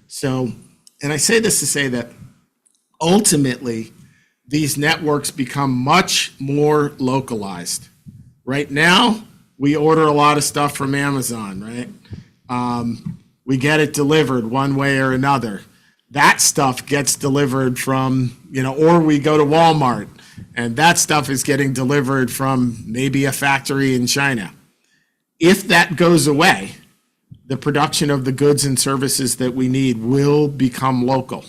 So, and I say this to say that ultimately these networks become much more localized. Right now, we order a lot of stuff from Amazon, right? We get it delivered one way or another. That stuff gets delivered from, or we go to Walmart and that stuff is getting delivered from maybe a factory in China. If that goes away, the production of the goods and services that we need will become local.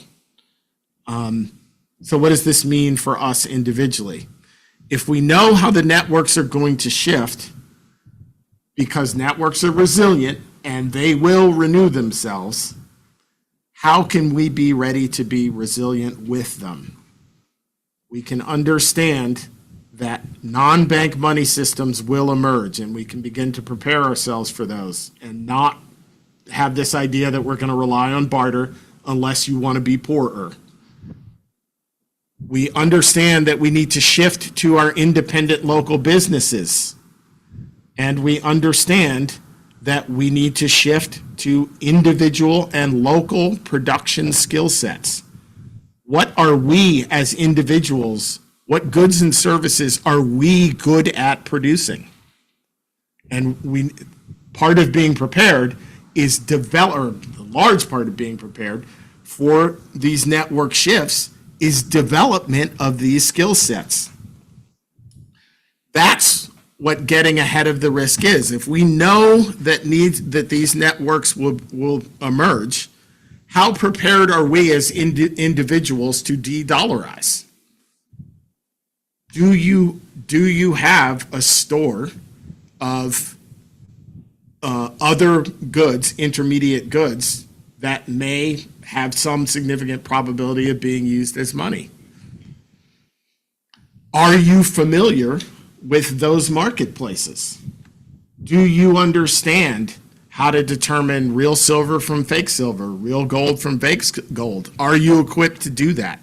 So what does this mean for us individually? If we know how the networks are going to shift, because networks are resilient and they will renew themselves, how can we be ready to be resilient with them? We can understand that non-bank money systems will emerge, and we can begin to prepare ourselves for those and not have this idea that we're going to rely on barter unless you want to be poorer. We understand that we need to shift to our independent local businesses, and we understand that we need to shift to individual and local production skill sets. What are we as individuals, what goods and services are we good at producing? And part of being prepared is or a large part of being prepared for these network shifts is development of these skill sets. That's what getting ahead of the risk is. If we know that these networks will emerge, how prepared are we as individuals to de-dollarize? Do you have a store of other goods, intermediate goods, that may have some significant probability of being used as money? Are you familiar with those marketplaces? Do you understand how to determine real silver from fake silver, real gold from fake gold? Are you equipped to do that?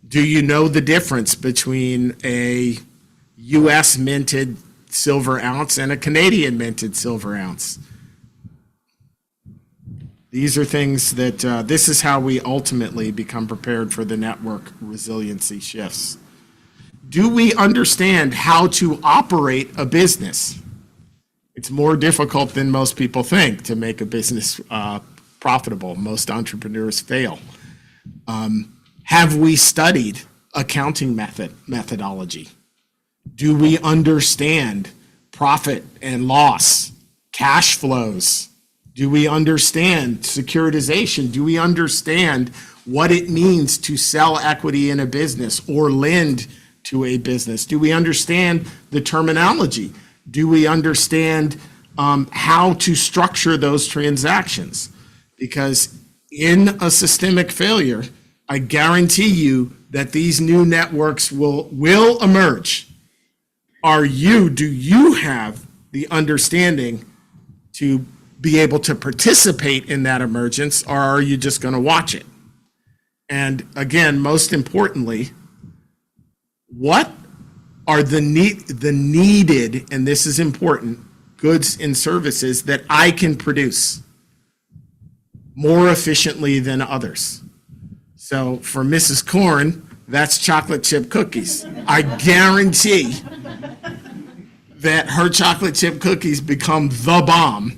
Do you know the difference between a U.S. minted silver ounce and a Canadian minted silver ounce? These are things that, this is how we ultimately become prepared for the network resiliency shifts. Do we understand how to operate a business? It's more difficult than most people think to make a business profitable. Most entrepreneurs fail. Have we studied accounting methodology? Do we understand profit and loss, cash flows? Do we understand securitization? Do we understand what it means to sell equity in a business or lend to a business? Do we understand the terminology? Do we understand how to structure those transactions? Because in a systemic failure, I guarantee you that these new networks will emerge. Do you have the understanding to be able to participate in that emergence, or are you just going to watch it? And again, most importantly, what are the needed, and this is important, goods and services that I can produce more efficiently than others? So for Mrs. Korn, that's chocolate chip cookies. I guarantee that her chocolate chip cookies become the bomb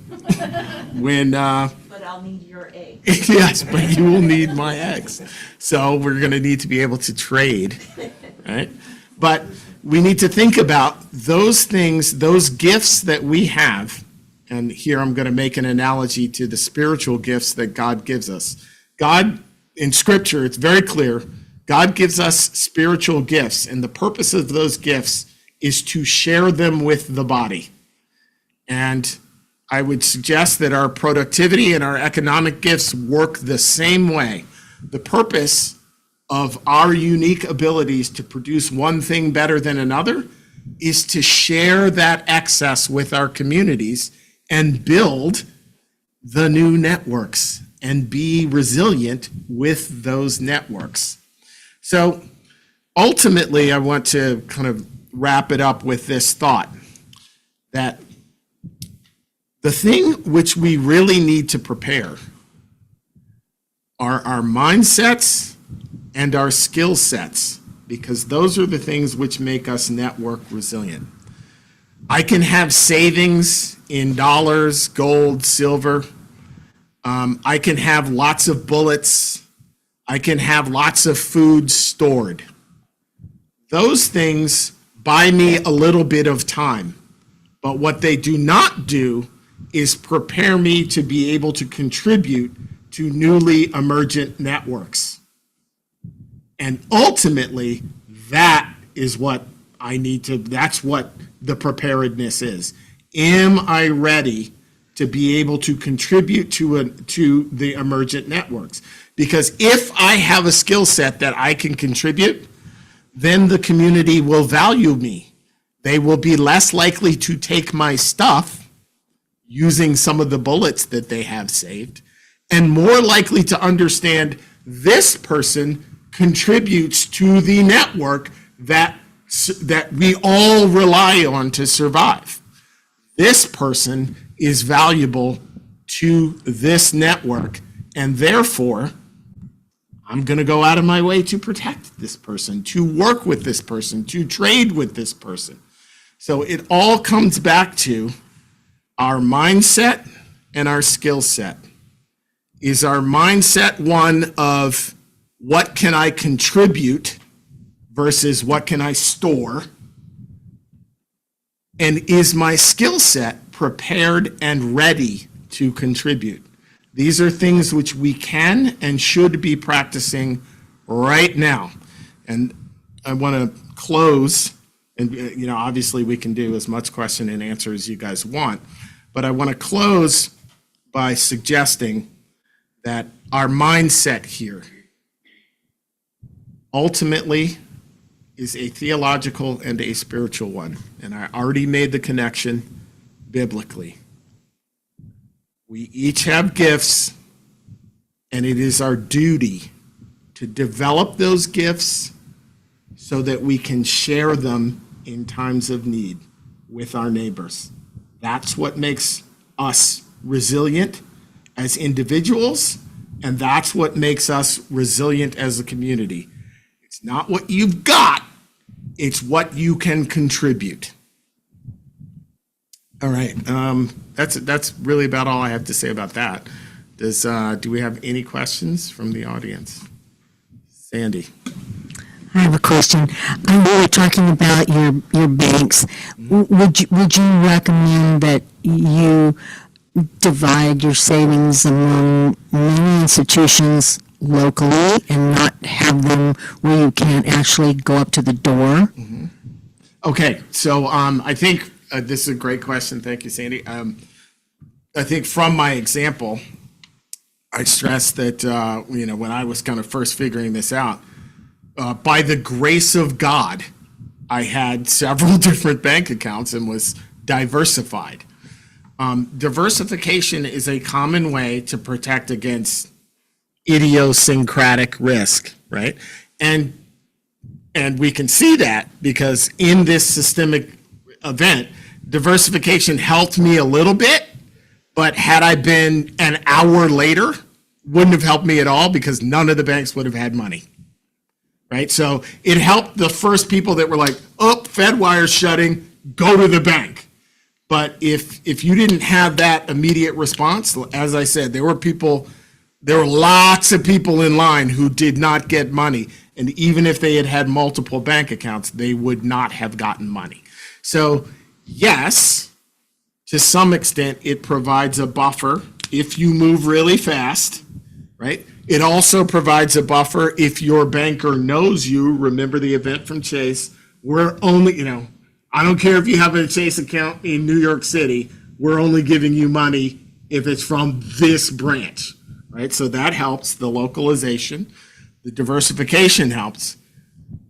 when But I'll need your eggs. yes, but you will need my eggs. So we're going to need to be able to trade, right? But we need to think about those things, those gifts that we have. And here I'm going to make an analogy to the spiritual gifts that God gives us. God, in Scripture, it's very clear, God gives us spiritual gifts, and the purpose of those gifts is to share them with the body. And I would suggest that our productivity and our economic gifts work the same way. The purpose of our unique abilities to produce one thing better than another is to share that excess with our communities and build the new networks and be resilient with those networks. So ultimately, I want to kind of wrap it up with this thought that the thing which we really need to prepare are our mindsets and our skill sets, because those are the things which make us network resilient. I can have savings in dollars, gold, silver. I can have lots of bullets. I can have lots of food stored. Those things buy me a little bit of time, but what they do not do is prepare me to be able to contribute to newly emergent networks. And ultimately, that is what I need to, that's what the preparedness is. Am I ready to be able to contribute to the emergent networks? Because if I have a skill set that I can contribute, then the community will value me. They will be less likely to take my stuff using some of the bullets that they have saved, and more likely to understand this person contributes to the network that we all rely on to survive. This person is valuable to this network, and therefore, I'm going to go out of my way to protect this person, to work with this person, to trade with this person. So it all comes back to our mindset and our skill set. Is our mindset one of what can I contribute versus what can I store? And is my skill set prepared and ready to contribute? These are things which we can and should be practicing right now. And I want to close, and obviously we can do as much question and answer as you guys want, but I want to close by suggesting that our mindset here ultimately is a theological and a spiritual one. And I already made the connection biblically. We each have gifts, and it is our duty to develop those gifts so that we can share them in times of need with our neighbors. That's what makes us resilient as individuals, and that's what makes us resilient as a community. It's not what you've got, it's what you can contribute. All right, that's really about all I have to say about that. Do we have any questions from the audience? Sandy. I have a question. I know we're talking about your banks. Would you recommend that you divide your savings among many institutions locally and not have them where you can't actually go up to the door? Okay, so I think this is a great question. Thank you, Sandy. I think from my example, I stressed that when I was kind of first figuring this out, by the grace of God, I had several different bank accounts and was diversified. Diversification is a common way to protect against idiosyncratic risk, right? And we can see that because in this systemic event, diversification helped me a little bit, but had I been an hour later, wouldn't have helped me at all because none of the banks would have had money, right? So it helped the first people that were like, oh, Fedwire's shutting, go to the bank. But if you didn't have that immediate response, as I said, there were lots of people in line who did not get money. And even if they had had multiple bank accounts, they would not have gotten money. So yes, to some extent, it provides a buffer if you move really fast, right? It also provides a buffer if your banker knows you. Remember the event from Chase. We're only, I don't care if you have a Chase account in New York City, we're only giving you money if it's from this branch, right? So that helps, the localization. The diversification helps.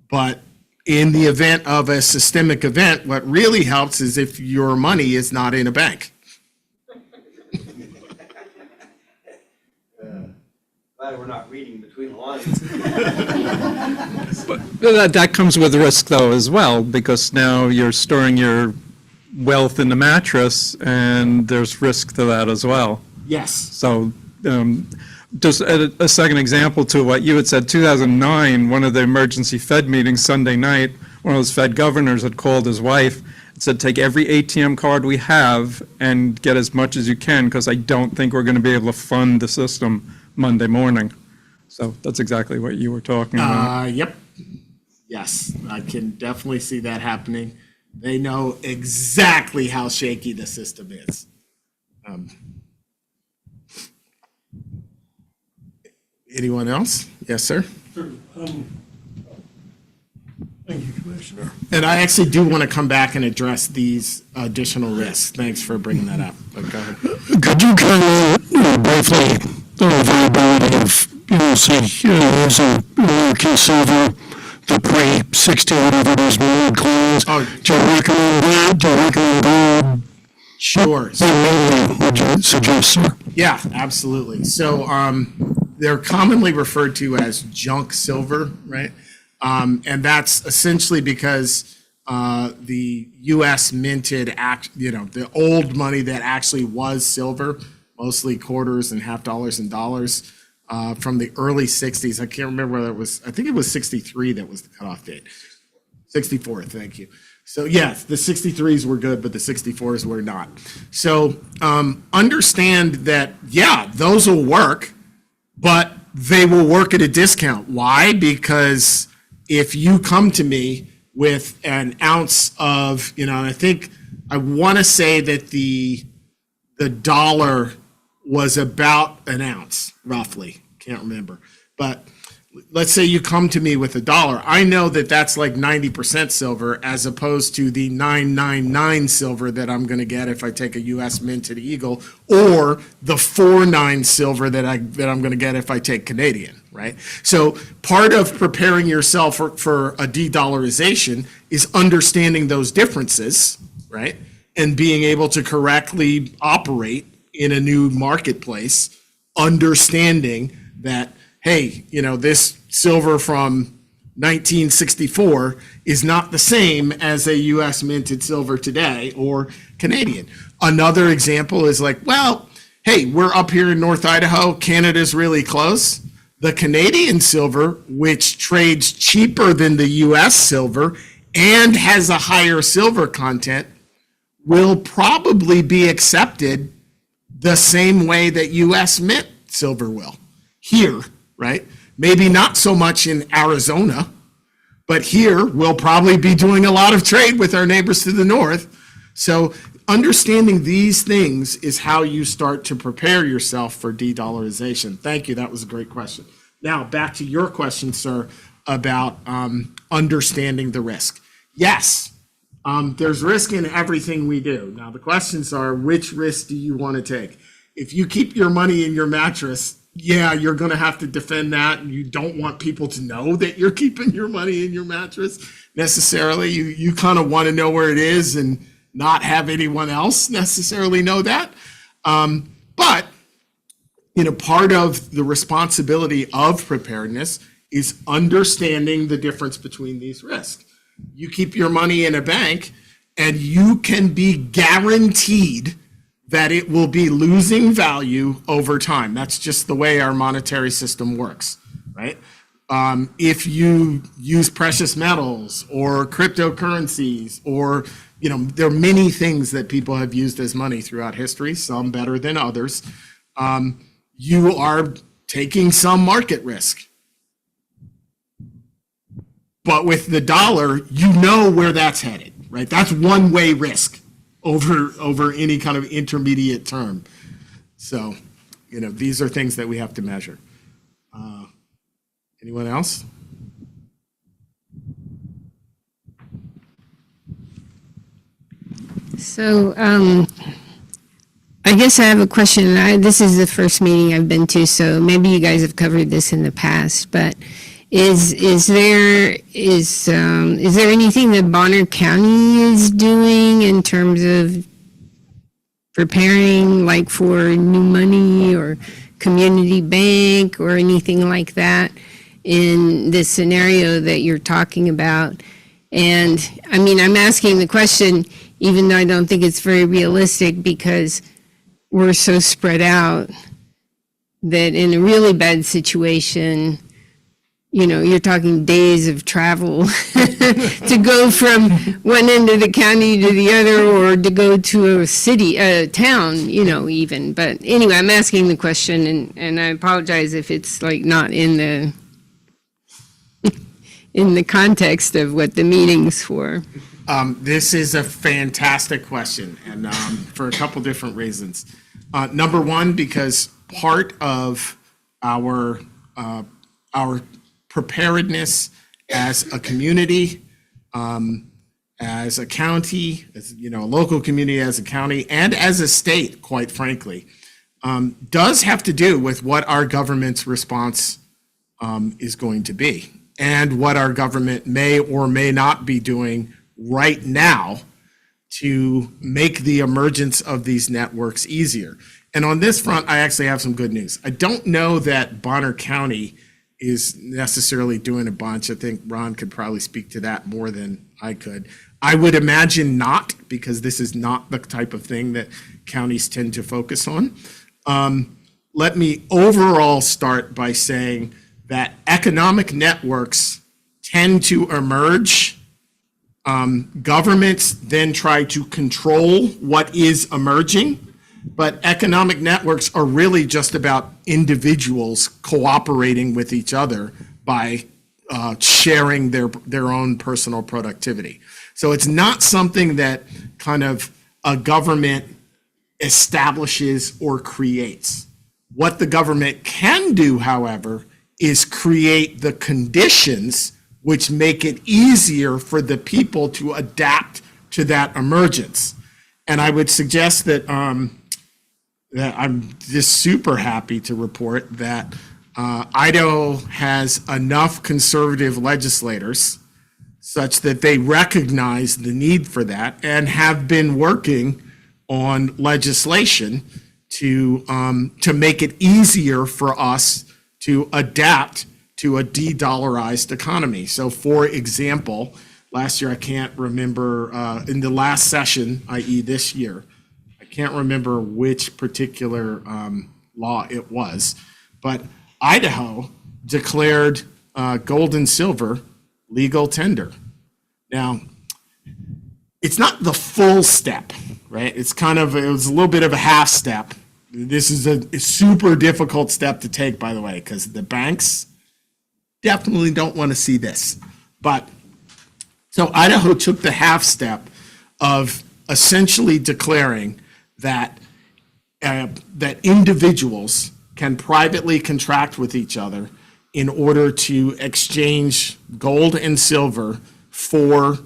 But in the event of a systemic event, what really helps is if your money is not in a bank. Glad we're not reading between the lines. That comes with risk, though, as well, because now you're storing your wealth in the mattress, and there's risk to that as well. Yes. So just a second example to what you had said, 2009, one of the emergency Fed meetings Sunday night, one of those Fed governors had called his wife and said, take every ATM card we have and get as much as you can, because I don't think we're going to be able to fund the system Monday morning. So that's exactly what you were talking about. Yep. Yes, I can definitely see that happening. They know exactly how shaky the system is. Anyone else? Yes, sir. Thank you, Commissioner. And I actually do want to come back and address these additional risks. Thanks for bringing that up. But go ahead. Could you comment briefly on the viability of, say, using American silver, the pre-60, whatever it is, million coins? Oh. Do you recommend that? Do you recommend gold? Sure. What mainly would you suggest, sir? Yeah, absolutely. So they're commonly referred to as junk silver, right? And that's essentially because the U.S. minted, the old money that actually was silver, mostly quarters and half dollars and dollars from the early 60s. I can't remember whether it was, I think it was 63 that was the cutoff date. 64, thank you. So yes, the 63s were good, but the 64s were not. So understand that, yeah, those will work, but they will work at a discount. Why? Because if you come to me with an ounce of, and I want to say that the dollar was about an ounce, roughly. Can't remember. But let's say you come to me with $1. I know that that's like 90% silver as opposed to the 999 silver that I'm going to get if I take a U.S. minted Eagle, or the 49 silver that I'm going to get if I take Canadian, right? So part of preparing yourself for a de-dollarization is understanding those differences, right? And being able to correctly operate in a new marketplace, understanding that, hey, this silver from 1964 is not the same as a U.S. minted silver today or Canadian. Another example is like, well, hey, we're up here in North Idaho. Canada's really close. The Canadian silver, which trades cheaper than the U.S. silver and has a higher silver content, will probably be accepted the same way that U.S. mint silver will here, right? Maybe not so much in Arizona, but here we'll probably be doing a lot of trade with our neighbors to the north. So understanding these things is how you start to prepare yourself for de-dollarization. Thank you. That was a great question. Now, back to your question, sir, about understanding the risk. Yes, there's risk in everything we do. Now, the questions are, which risk do you want to take? If you keep your money in your mattress, yeah, you're going to have to defend that. And you don't want people to know that you're keeping your money in your mattress necessarily. You kind of want to know where it is and not have anyone else necessarily know that. But, part of the responsibility of preparedness is understanding the difference between these risks. You keep your money in a bank and you can be guaranteed that it will be losing value over time. That's just the way our monetary system works, right? If you use precious metals or cryptocurrencies, or, there are many things that people have used as money throughout history, some better than others. You are taking some market risk. But with the dollar, you know where that's headed, right? That's one-way risk over any kind of intermediate term. So, these are things that we have to measure. Anyone else? So, I guess I have a question. This is the first meeting I've been to, so maybe you guys have covered this in the past, but is there anything that Bonner County is doing in terms of preparing, like for new money or community bank or anything like that in this scenario that you're talking about? And I'm asking the question, even though I don't think it's very realistic, because we're so spread out that in a really bad situation, you're talking days of travel to go from one end of the county to the other, or to go to a city, a town, even. But anyway, I'm asking the question, and I apologize if it's like not in the context of what the meeting's for. This is a fantastic question, and for a couple different reasons. Number one, because part of our preparedness as a community, as a county, as a local community, as a county, and as a state, quite frankly, does have to do with what our government's response is going to be, and what our government may or may not be doing right now to make the emergence of these networks easier. And on this front, I actually have some good news. I don't know that Bonner County is necessarily doing a bunch. I think Ron could probably speak to that more than I could. I would imagine not, because this is not the type of thing that counties tend to focus on. Let me overall start by saying that economic networks tend to emerge Governments then try to control what is emerging, but economic networks are really just about individuals cooperating with each other by sharing their own personal productivity. So it's not something that kind of a government establishes or creates. What the government can do, however, is create the conditions which make it easier for the people to adapt to that emergence. And I would suggest that that I'm just super happy to report that Idaho has enough conservative legislators such that they recognize the need for that and have been working on legislation to make it easier for us to adapt to a de-dollarized economy. So for example, last year, I can't remember, in the last session, i.e. this year, I can't remember which particular law it was, but Idaho declared gold and silver legal tender. Now, it's not the full step, right? It was a little bit of a half step. This is a super difficult step to take, by the way, because the banks definitely don't want to see this. But so Idaho took the half step of essentially declaring that that individuals can privately contract with each other in order to exchange gold and silver for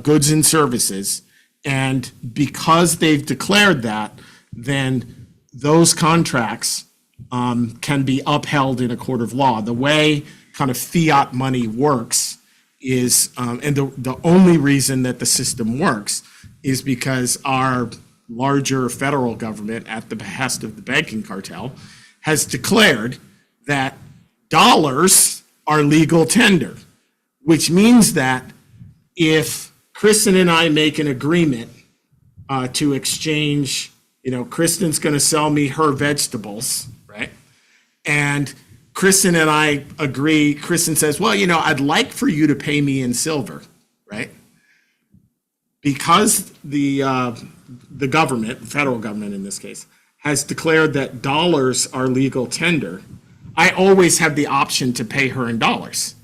goods and services. And because they've declared that, then those contracts can be upheld in a court of law. The way kind of fiat money works is, and the only reason that the system works is because our larger federal government, at the behest of the banking cartel, has declared that dollars are legal tender, which means that if Kristen and I make an agreement to exchange, Kristen's going to sell me her vegetables, right? And Kristen and I agree, Kristen says, well, I'd like for you to pay me in silver, right? Because the government, the federal government in this case, has declared that dollars are legal tender, I always have the option to pay her in dollars.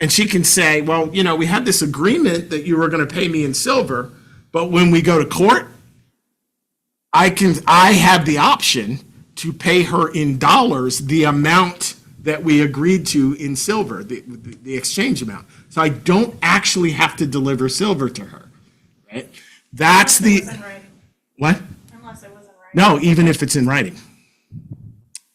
And she can say, well, we had this agreement that you were going to pay me in silver, but when we go to court, I have the option to pay her in dollars the amount that we agreed to in silver, the exchange amount. So I don't actually have to deliver silver to her, right? That's the, what? Unless it was in writing. No, even if it's in writing.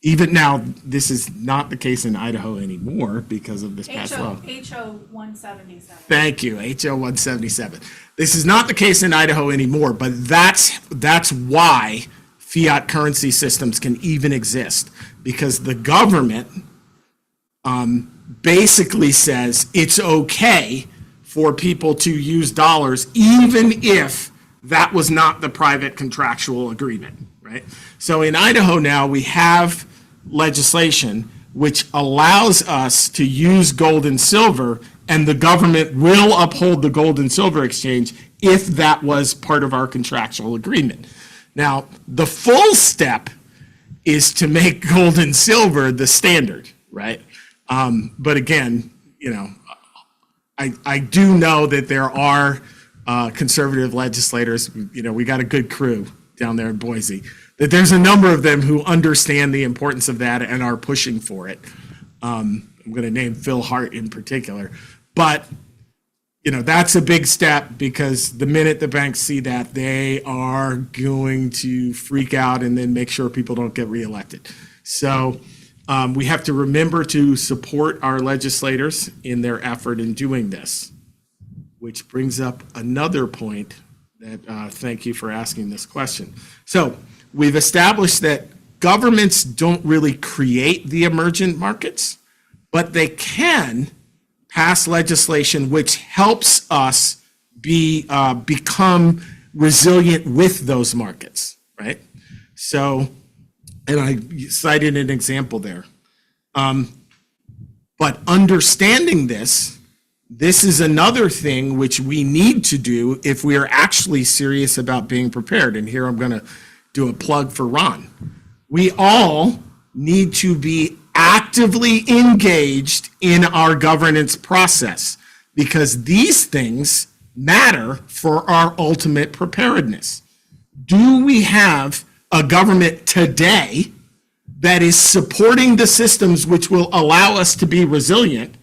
Even now, this is not the case in Idaho anymore because of this past law. HO 177. Thank you, HO 177. This is not the case in Idaho anymore, but that's why fiat currency systems can even exist, because the government basically says it's okay for people to use dollars even if that was not the private contractual agreement, right? So in Idaho now, we have legislation which allows us to use gold and silver, and the government will uphold the gold and silver exchange if that was part of our contractual agreement. Now, the full step is to make gold and silver the standard, right? But again, I do know that there are conservative legislators, we got a good crew down there in Boise, that there's a number of them who understand the importance of that and are pushing for it. I'm going to name Phil Hart in particular. But, that's a big step, because the minute the banks see that, they are going to freak out and then make sure people don't get reelected. So we have to remember to support our legislators in their effort in doing this, which brings up another point that, thank you for asking this question. So we've established that governments don't really create the emergent markets, but they can pass legislation which helps us become resilient with those markets, right? So, and I cited an example there. But understanding this, This is another thing which we need to do if we are actually serious about being prepared. And here I'm going to do a plug for Ron. We all need to be actively engaged in our governance process because these things matter for our ultimate preparedness. Do we have a government today that is supporting the systems which will allow us to be resilient?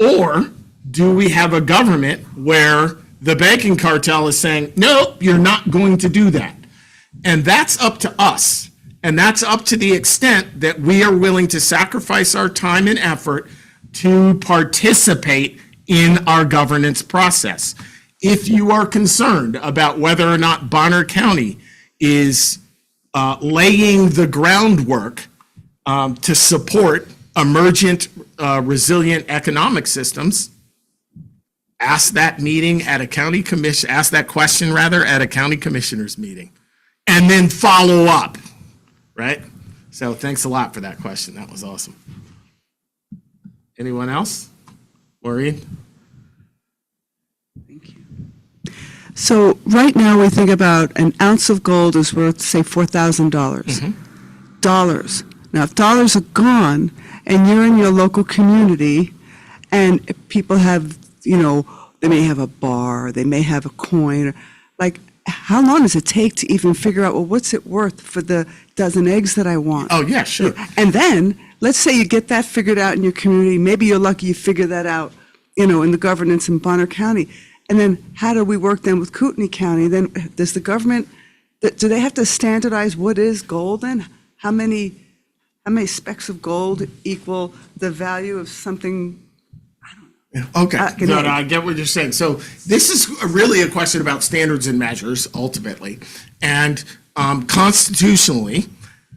Or do we have a government where the banking cartel is saying, nope, you're not going to do that? And that's up to us. And that's up to the extent that we are willing to sacrifice our time and effort to participate in our governance process. If you are concerned about whether or not Bonner County is laying the groundwork to support emergent, resilient economic systems, ask that meeting at a county commission, ask that question rather at a county commissioners meeting, and then follow up, right? So thanks a lot for that question. That was awesome. Anyone else? Maureen? So right now, we think about an ounce of gold is worth, say, $4,000. Dollars. Now, if dollars are gone and you're in your local community and people have, they may have a bar, they may have a coin, like, how long does it take to even figure out, well, what's it worth for the dozen eggs that I want? Oh, yeah, sure. And then, let's say you get that figured out in your community. Maybe you're lucky you figure that out, in the governance in Bonner County. And then how do we work then with Kootenai County? Then does the government, do they have to standardize what is gold then? How many specks of gold equal the value of something? Okay, no, I get what you're saying. So this is really a question about standards and measures, ultimately. And constitutionally,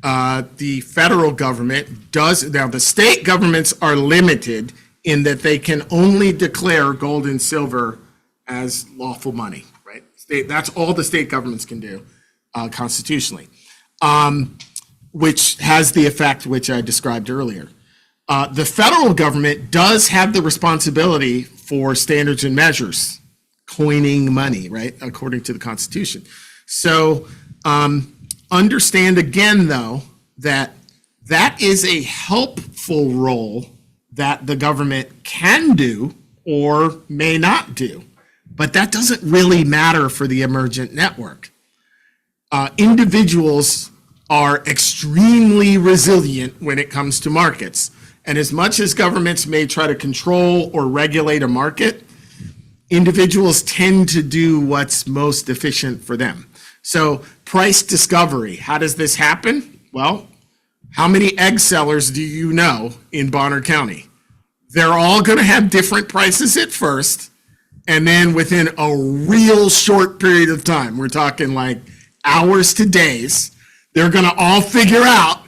the federal government does, now the state governments are limited in that they can only declare gold and silver as lawful money, right? That's all the state governments can do constitutionally, which has the effect which I described earlier. The federal government does have the responsibility for standards and measures, coining money, right, according to the Constitution. So understand again, though, that that is a helpful role that the government can do or may not do. But that doesn't really matter for the emergent network. Individuals are extremely resilient when it comes to markets. And as much as governments may try to control or regulate a market, individuals tend to do what's most efficient for them. So price discovery, how does this happen? Well, how many egg sellers do you know in Bonner County? They're all going to have different prices at first. And then within a real short period of time, we're talking like hours to days, they're going to all figure out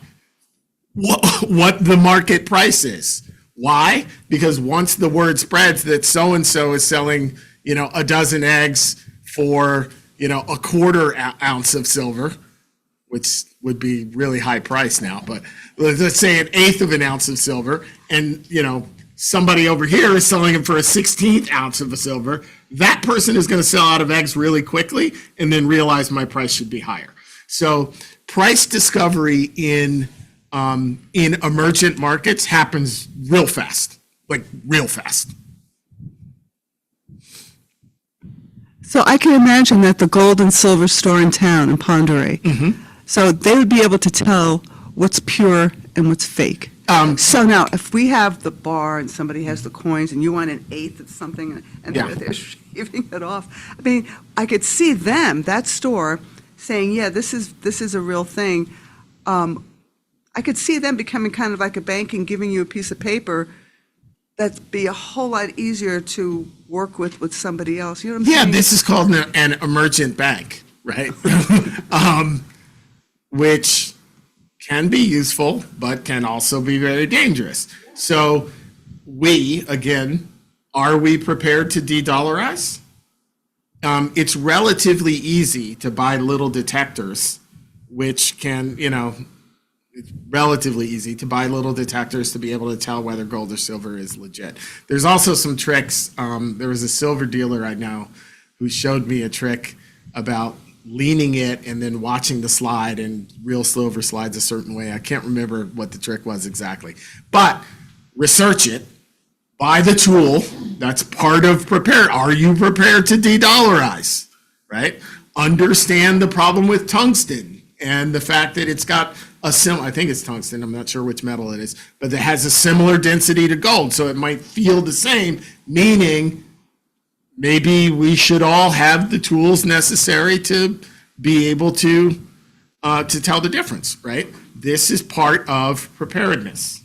what the market price is. Why? Because once the word spreads that so-and-so is selling, a dozen eggs for, a quarter ounce of silver, which would be really high price now, but let's say an eighth of an ounce of silver, and, somebody over here is selling them for a 16th ounce of a silver, that person is going to sell out of eggs really quickly and then realize my price should be higher. So price discovery in emergent markets happens real fast, like real fast. So I can imagine that the gold and silver store in town in Ponderay, so they would be able to tell what's pure and what's fake. So now, if we have the bar and somebody has the coins and you want an eighth of something and they're shaving it off, I mean, I could see them, that store, saying, yeah, this is a real thing. I could see them becoming kind of like a bank and giving you a piece of paper that'd be a whole lot easier to work with somebody else. You know what I'm saying? Yeah, this is called an emergent bank, right? Which can be useful, but can also be very dangerous. So are we prepared to de-dollarize? It's relatively easy to buy little detectors, which can, it's relatively easy to buy little detectors to be able to tell whether gold or silver is legit. There's also some tricks. There was a silver dealer I know who showed me a trick about leaning it and then watching the slide, and real silver slides a certain way. I can't remember what the trick was exactly, but research it. Buy the tool. That's part of prepare. Are you prepared to de-dollarize, right? Understand the problem with tungsten and the fact that it's got I think it's tungsten, I'm not sure which metal it is, but it has a similar density to gold, so it might feel the same, meaning maybe we should all have the tools necessary to be able to tell the difference, right? This is part of preparedness.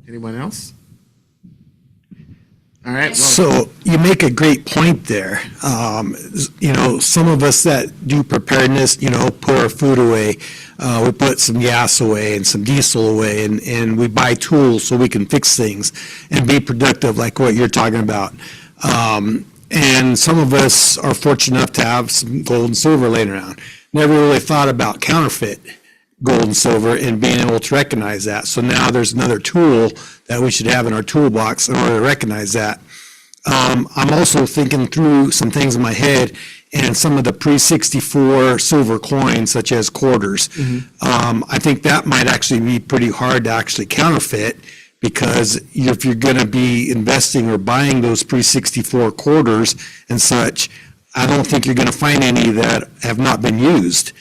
Anyone else? All right. Well, So you make a great point there. Some of us that do preparedness, put our food away, we put some gas away and some diesel away, and we buy tools so we can fix things and be productive, like what you're talking about. And some of us are fortunate enough to have some gold and silver laying around. Never really thought about counterfeit gold and silver and being able to recognize that. So now there's another tool that we should have in our toolbox in order to recognize that. I'm also thinking through some things in my head and some of the pre-64 silver coins, such as quarters. I think that might actually be pretty hard to actually counterfeit, because if you're going to be investing or buying those pre-64 quarters and such, I don't think you're going to find any that have not been used.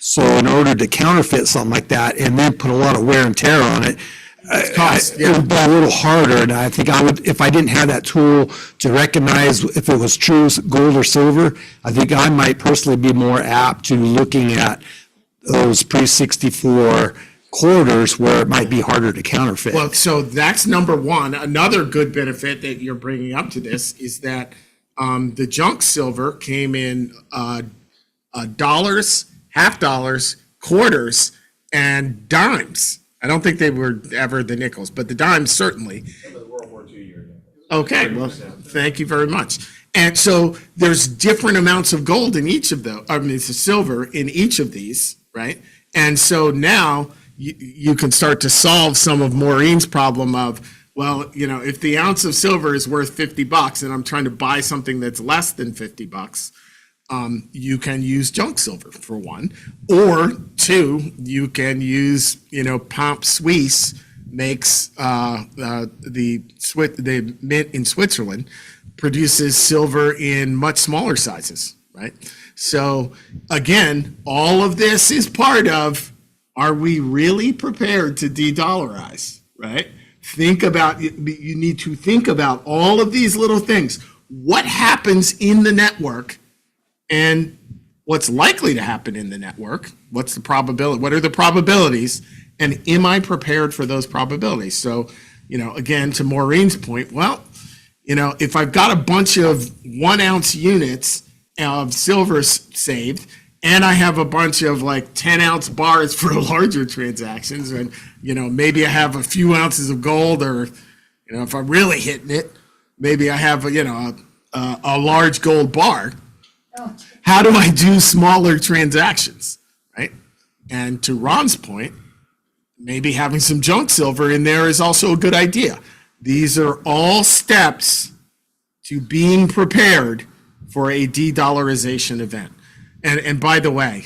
So in order to counterfeit something like that and then put a lot of wear and tear on it, it would be a little harder. And I think I would, if I didn't have that tool to recognize if it was true gold or silver, I think I might personally be more apt to looking at those pre-64 quarters where it might be harder to counterfeit. well, so that's number one. Another good benefit that you're bringing up to this is that the junk silver came in dollars, half dollars, quarters, and dimes. I don't think they were ever the nickels, but the dimes certainly. Okay, well, thank you very much. And so there's different amounts of gold in each of those, it's a silver in each of these, right? And so now you can start to solve some of Maureen's problem of, well, if the ounce of silver is worth $50 and I'm trying to buy something that's less than $50, you can use junk silver for one, or two, you can use, Pomp Suisse makes the mint in Switzerland produces silver in much smaller sizes, right? So again, all of this is part of, are we really prepared to de-dollarize, right? Think about, you need to think about all of these little things. What happens in the network and what's likely to happen in the network? What's the probability? What are the probabilities? And am I prepared for those probabilities? So, again, to Maureen's point, well, if I've got a bunch of 1 ounce units of silver saved, and I have a bunch of 10 ounce bars for larger transactions, and, maybe I have a few ounces of gold, or, if I'm really hitting it, maybe I have, a large gold bar. How do I do smaller transactions, right? And to Ron's point, maybe having some junk silver in there is also a good idea. These are all steps to being prepared for a de-dollarization event. And by the way,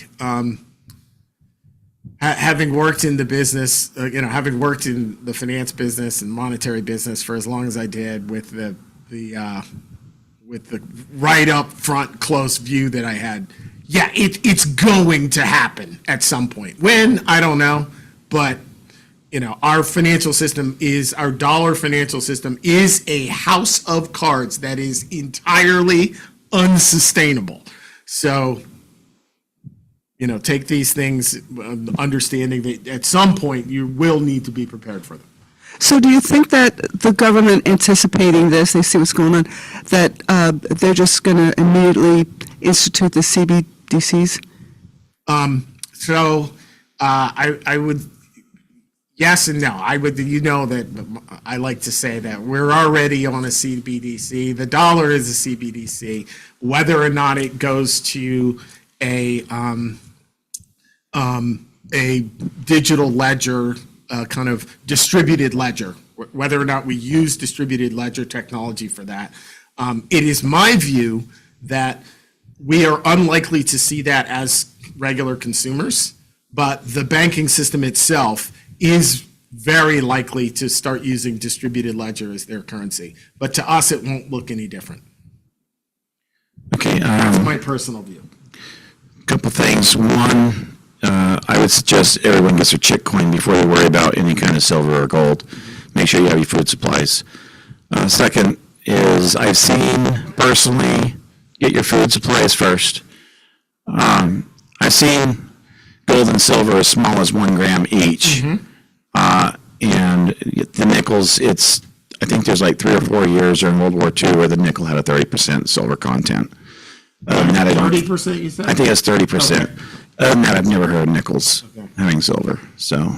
having worked in the business, having worked in the finance business and monetary business for as long as I did, with the right up front close view that I had, yeah, it's going to happen at some point. When, I don't know, but our financial system our dollar financial system is a house of cards that is entirely unsustainable. So, take these things, understanding that at some point you will need to be prepared for them. So do you think that the government anticipating this, they see what's going on, that they're just going to immediately institute the CBDCs? I would, yes and no. I would, that I like to say that we're already on a CBDC. The dollar is a CBDC. Whether or not it goes to a a digital ledger, kind of distributed ledger, whether or not we use distributed ledger technology for that. It is my view that we are unlikely to see that as regular consumers, but the banking system itself is very likely to start using distributed ledger as their currency. But to us, it won't look any different. Okay, That's my personal view. couple things. One, I would suggest everyone gets their chick coin before you worry about any kind of silver or gold. Make sure you have your food supplies. Second is I've seen personally, get your food supplies first. I've seen gold and silver as small as 1 gram each. And the nickels, I think there's like 3 or 4 years during World War II where the nickel had a 30% silver content. Other than that, I don't. 30%, you said? I think it's 30%. Okay. Other than that, I've never heard of nickels having silver. So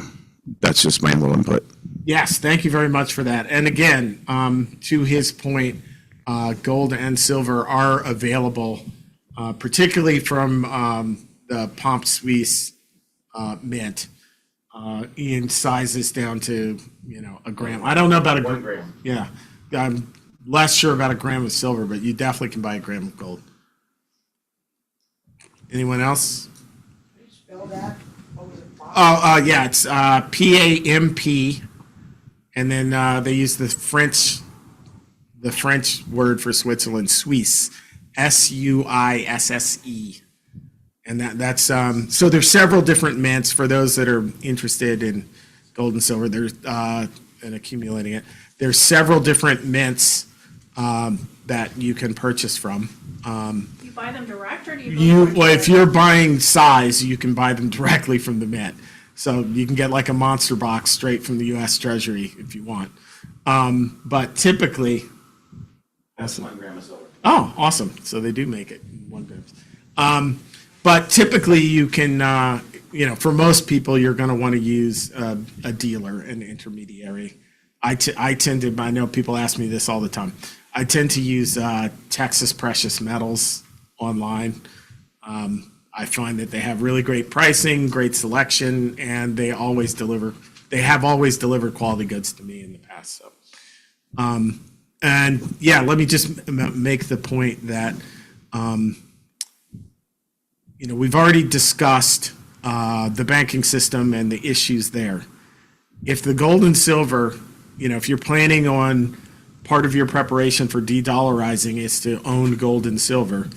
that's just my little input. Yes, thank you very much for that. And again, to his point, gold and silver are available, particularly from the Pomp Suisse mint, in sizes down to, a gram. I don't know about a gram. 1 gram. Yeah, I'm less sure about a gram of silver, but you definitely can buy a gram of gold. Anyone else? Oh, yeah, it's PAMP, and then they use the French word for Switzerland, Suisse, SUISSE. And that's, so there's several different mints for those that are interested in gold and silver, and accumulating it. There's several different mints that you can purchase from. Do you buy them direct or do you? Well, if you're buying size, you can buy them directly from the mint. So you can get like a monster box straight from the U.S. Treasury if you want. But typically, That's 1 gram of silver. oh, awesome. So they do make it in 1 gram. But typically you can, for most people, you're going to want to use a dealer, an intermediary. I know people ask me this all the time. I tend to use Texas Precious Metals online. I find that they have really great pricing, great selection, and they always deliver. They have always delivered quality goods to me in the past. So, and yeah, let me just make the point that, we've already discussed the banking system and the issues there. If the gold and silver, if you're planning on part of your preparation for de-dollarizing is to own gold and silver,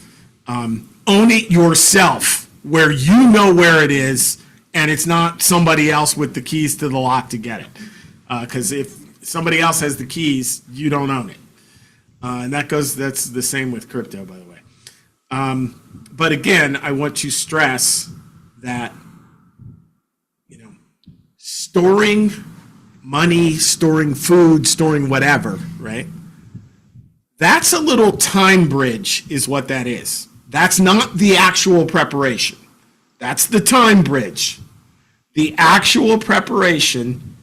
own it yourself where you know where it is and it's not somebody else with the keys to the lock to get it. Because if somebody else has the keys, you don't own it. And that's the same with crypto, by the way. But again, I want to stress that, storing money, storing food, storing whatever, right? That's a little time bridge is what that is. That's not the actual preparation. That's the time bridge. The actual preparation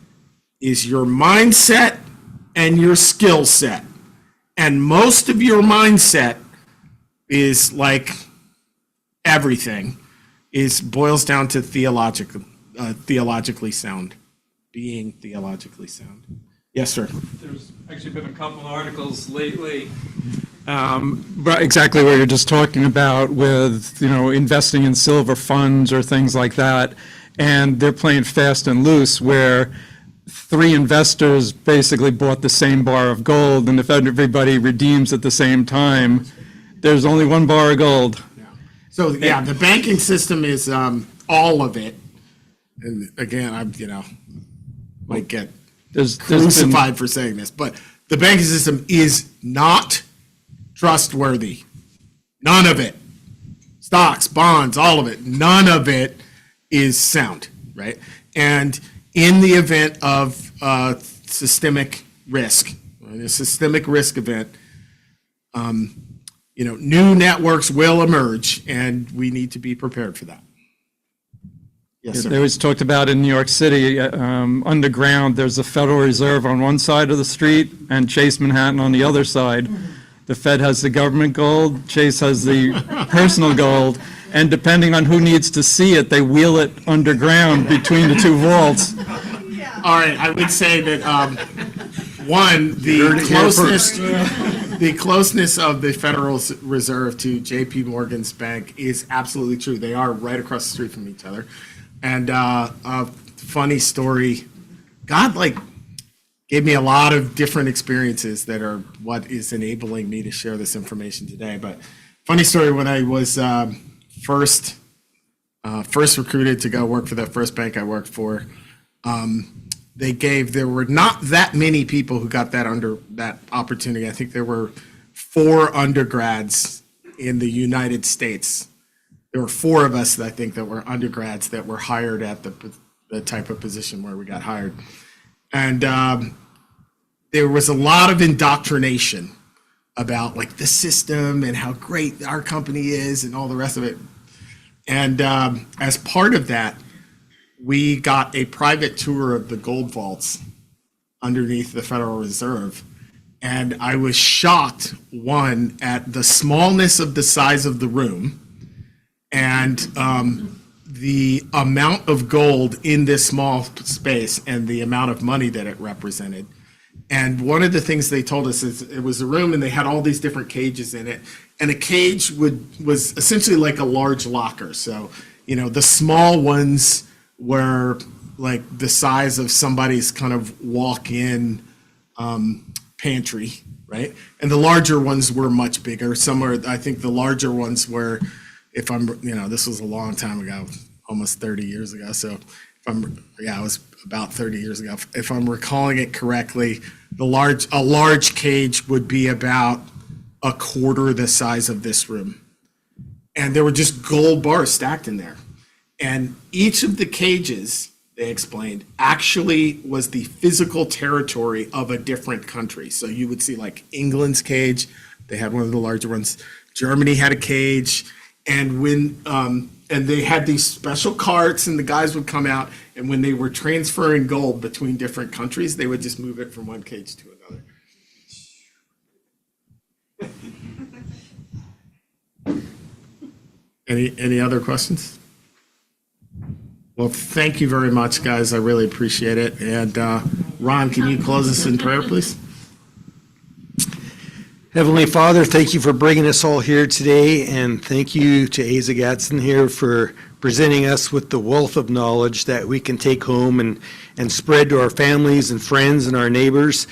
is your mindset and your skill set. And most of your mindset is like everything boils down to theologically sound, being theologically sound. Yes, sir. There's actually been a couple articles lately, but exactly what you're just talking about with, investing in silver funds or things like that. And they're playing fast and loose where 3 investors basically bought the same bar of gold. And if everybody redeems at the same time, there's only 1 bar of gold. So, yeah, the banking system is all of it. And again, might get There's crucified for saying this, but the banking system is not trustworthy. None of it. Stocks, bonds, all of it. None of it is sound, right? And in the event of systemic risk, a systemic risk event, new networks will emerge, and we need to be prepared for that. Yes, They sir. always talked about in New York City, underground, there's the Federal Reserve on one side of the street and Chase Manhattan on the other side. The Fed has the government gold, Chase has the personal gold, and depending on who needs to see it, they wheel it underground between the two vaults. All right, I would say that, one, the closeness of the Federal Reserve to J.P. Morgan's bank is absolutely true. They are right across the street from each other. And a funny story, God, gave me a lot of different experiences that are what is enabling me to share this information today. But funny story, when I was first recruited to go work for the first bank I worked for, there were not that many people who got that opportunity. I think there were 4 undergrads in the United States. There were 4 of us, I think, that were undergrads that were hired at the type of position where we got hired. And there was a lot of indoctrination about the system and how great our company is and all the rest of it. And as part of that, we got a private tour of the gold vaults underneath the Federal Reserve. And I was shocked, one, at the smallness of the size of the room and the amount of gold in this small space and the amount of money that it represented. And one of the things they told us is it was a room and they had all these different cages in it. And a cage was essentially like a large locker. So, the small ones were the size of somebody's kind of walk-in pantry, right? And the larger ones were much bigger. I think the larger ones were, this was a long time ago, almost 30 years ago. So it was about 30 years ago. If I'm recalling it correctly, a large cage would be about a quarter the size of this room. And there were just gold bars stacked in there. And each of the cages, they explained, actually was the physical territory of a different country. So you would see England's cage, they had one of the larger ones. Germany had a cage. And and they had these special carts and the guys would come out, and when they were transferring gold between different countries, they would just move it from one cage to another. Any other questions? Well, thank you very much, guys. I really appreciate it. And Ron, can you close us in prayer, please? Heavenly Father, thank you for bringing us all here today, and thank you to Asa Gadsden here for presenting us with the wealth of knowledge that we can take home and spread to our families and friends and our neighbors.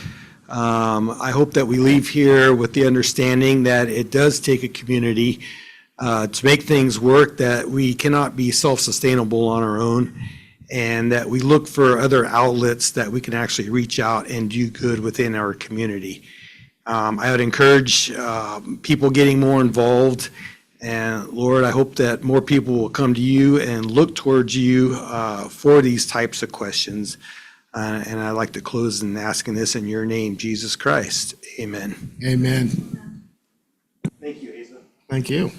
I hope that we leave here with the understanding that it does take a community to make things work, that we cannot be self-sustainable on our own, and that we look for other outlets that we can actually reach out and do good within our community. I would encourage people getting more involved, and Lord, I hope that more people will come to you and look towards you for these types of questions. And I'd like to close in asking this in your name, Jesus Christ. Amen. Amen. Thank you, Asa. Thank you.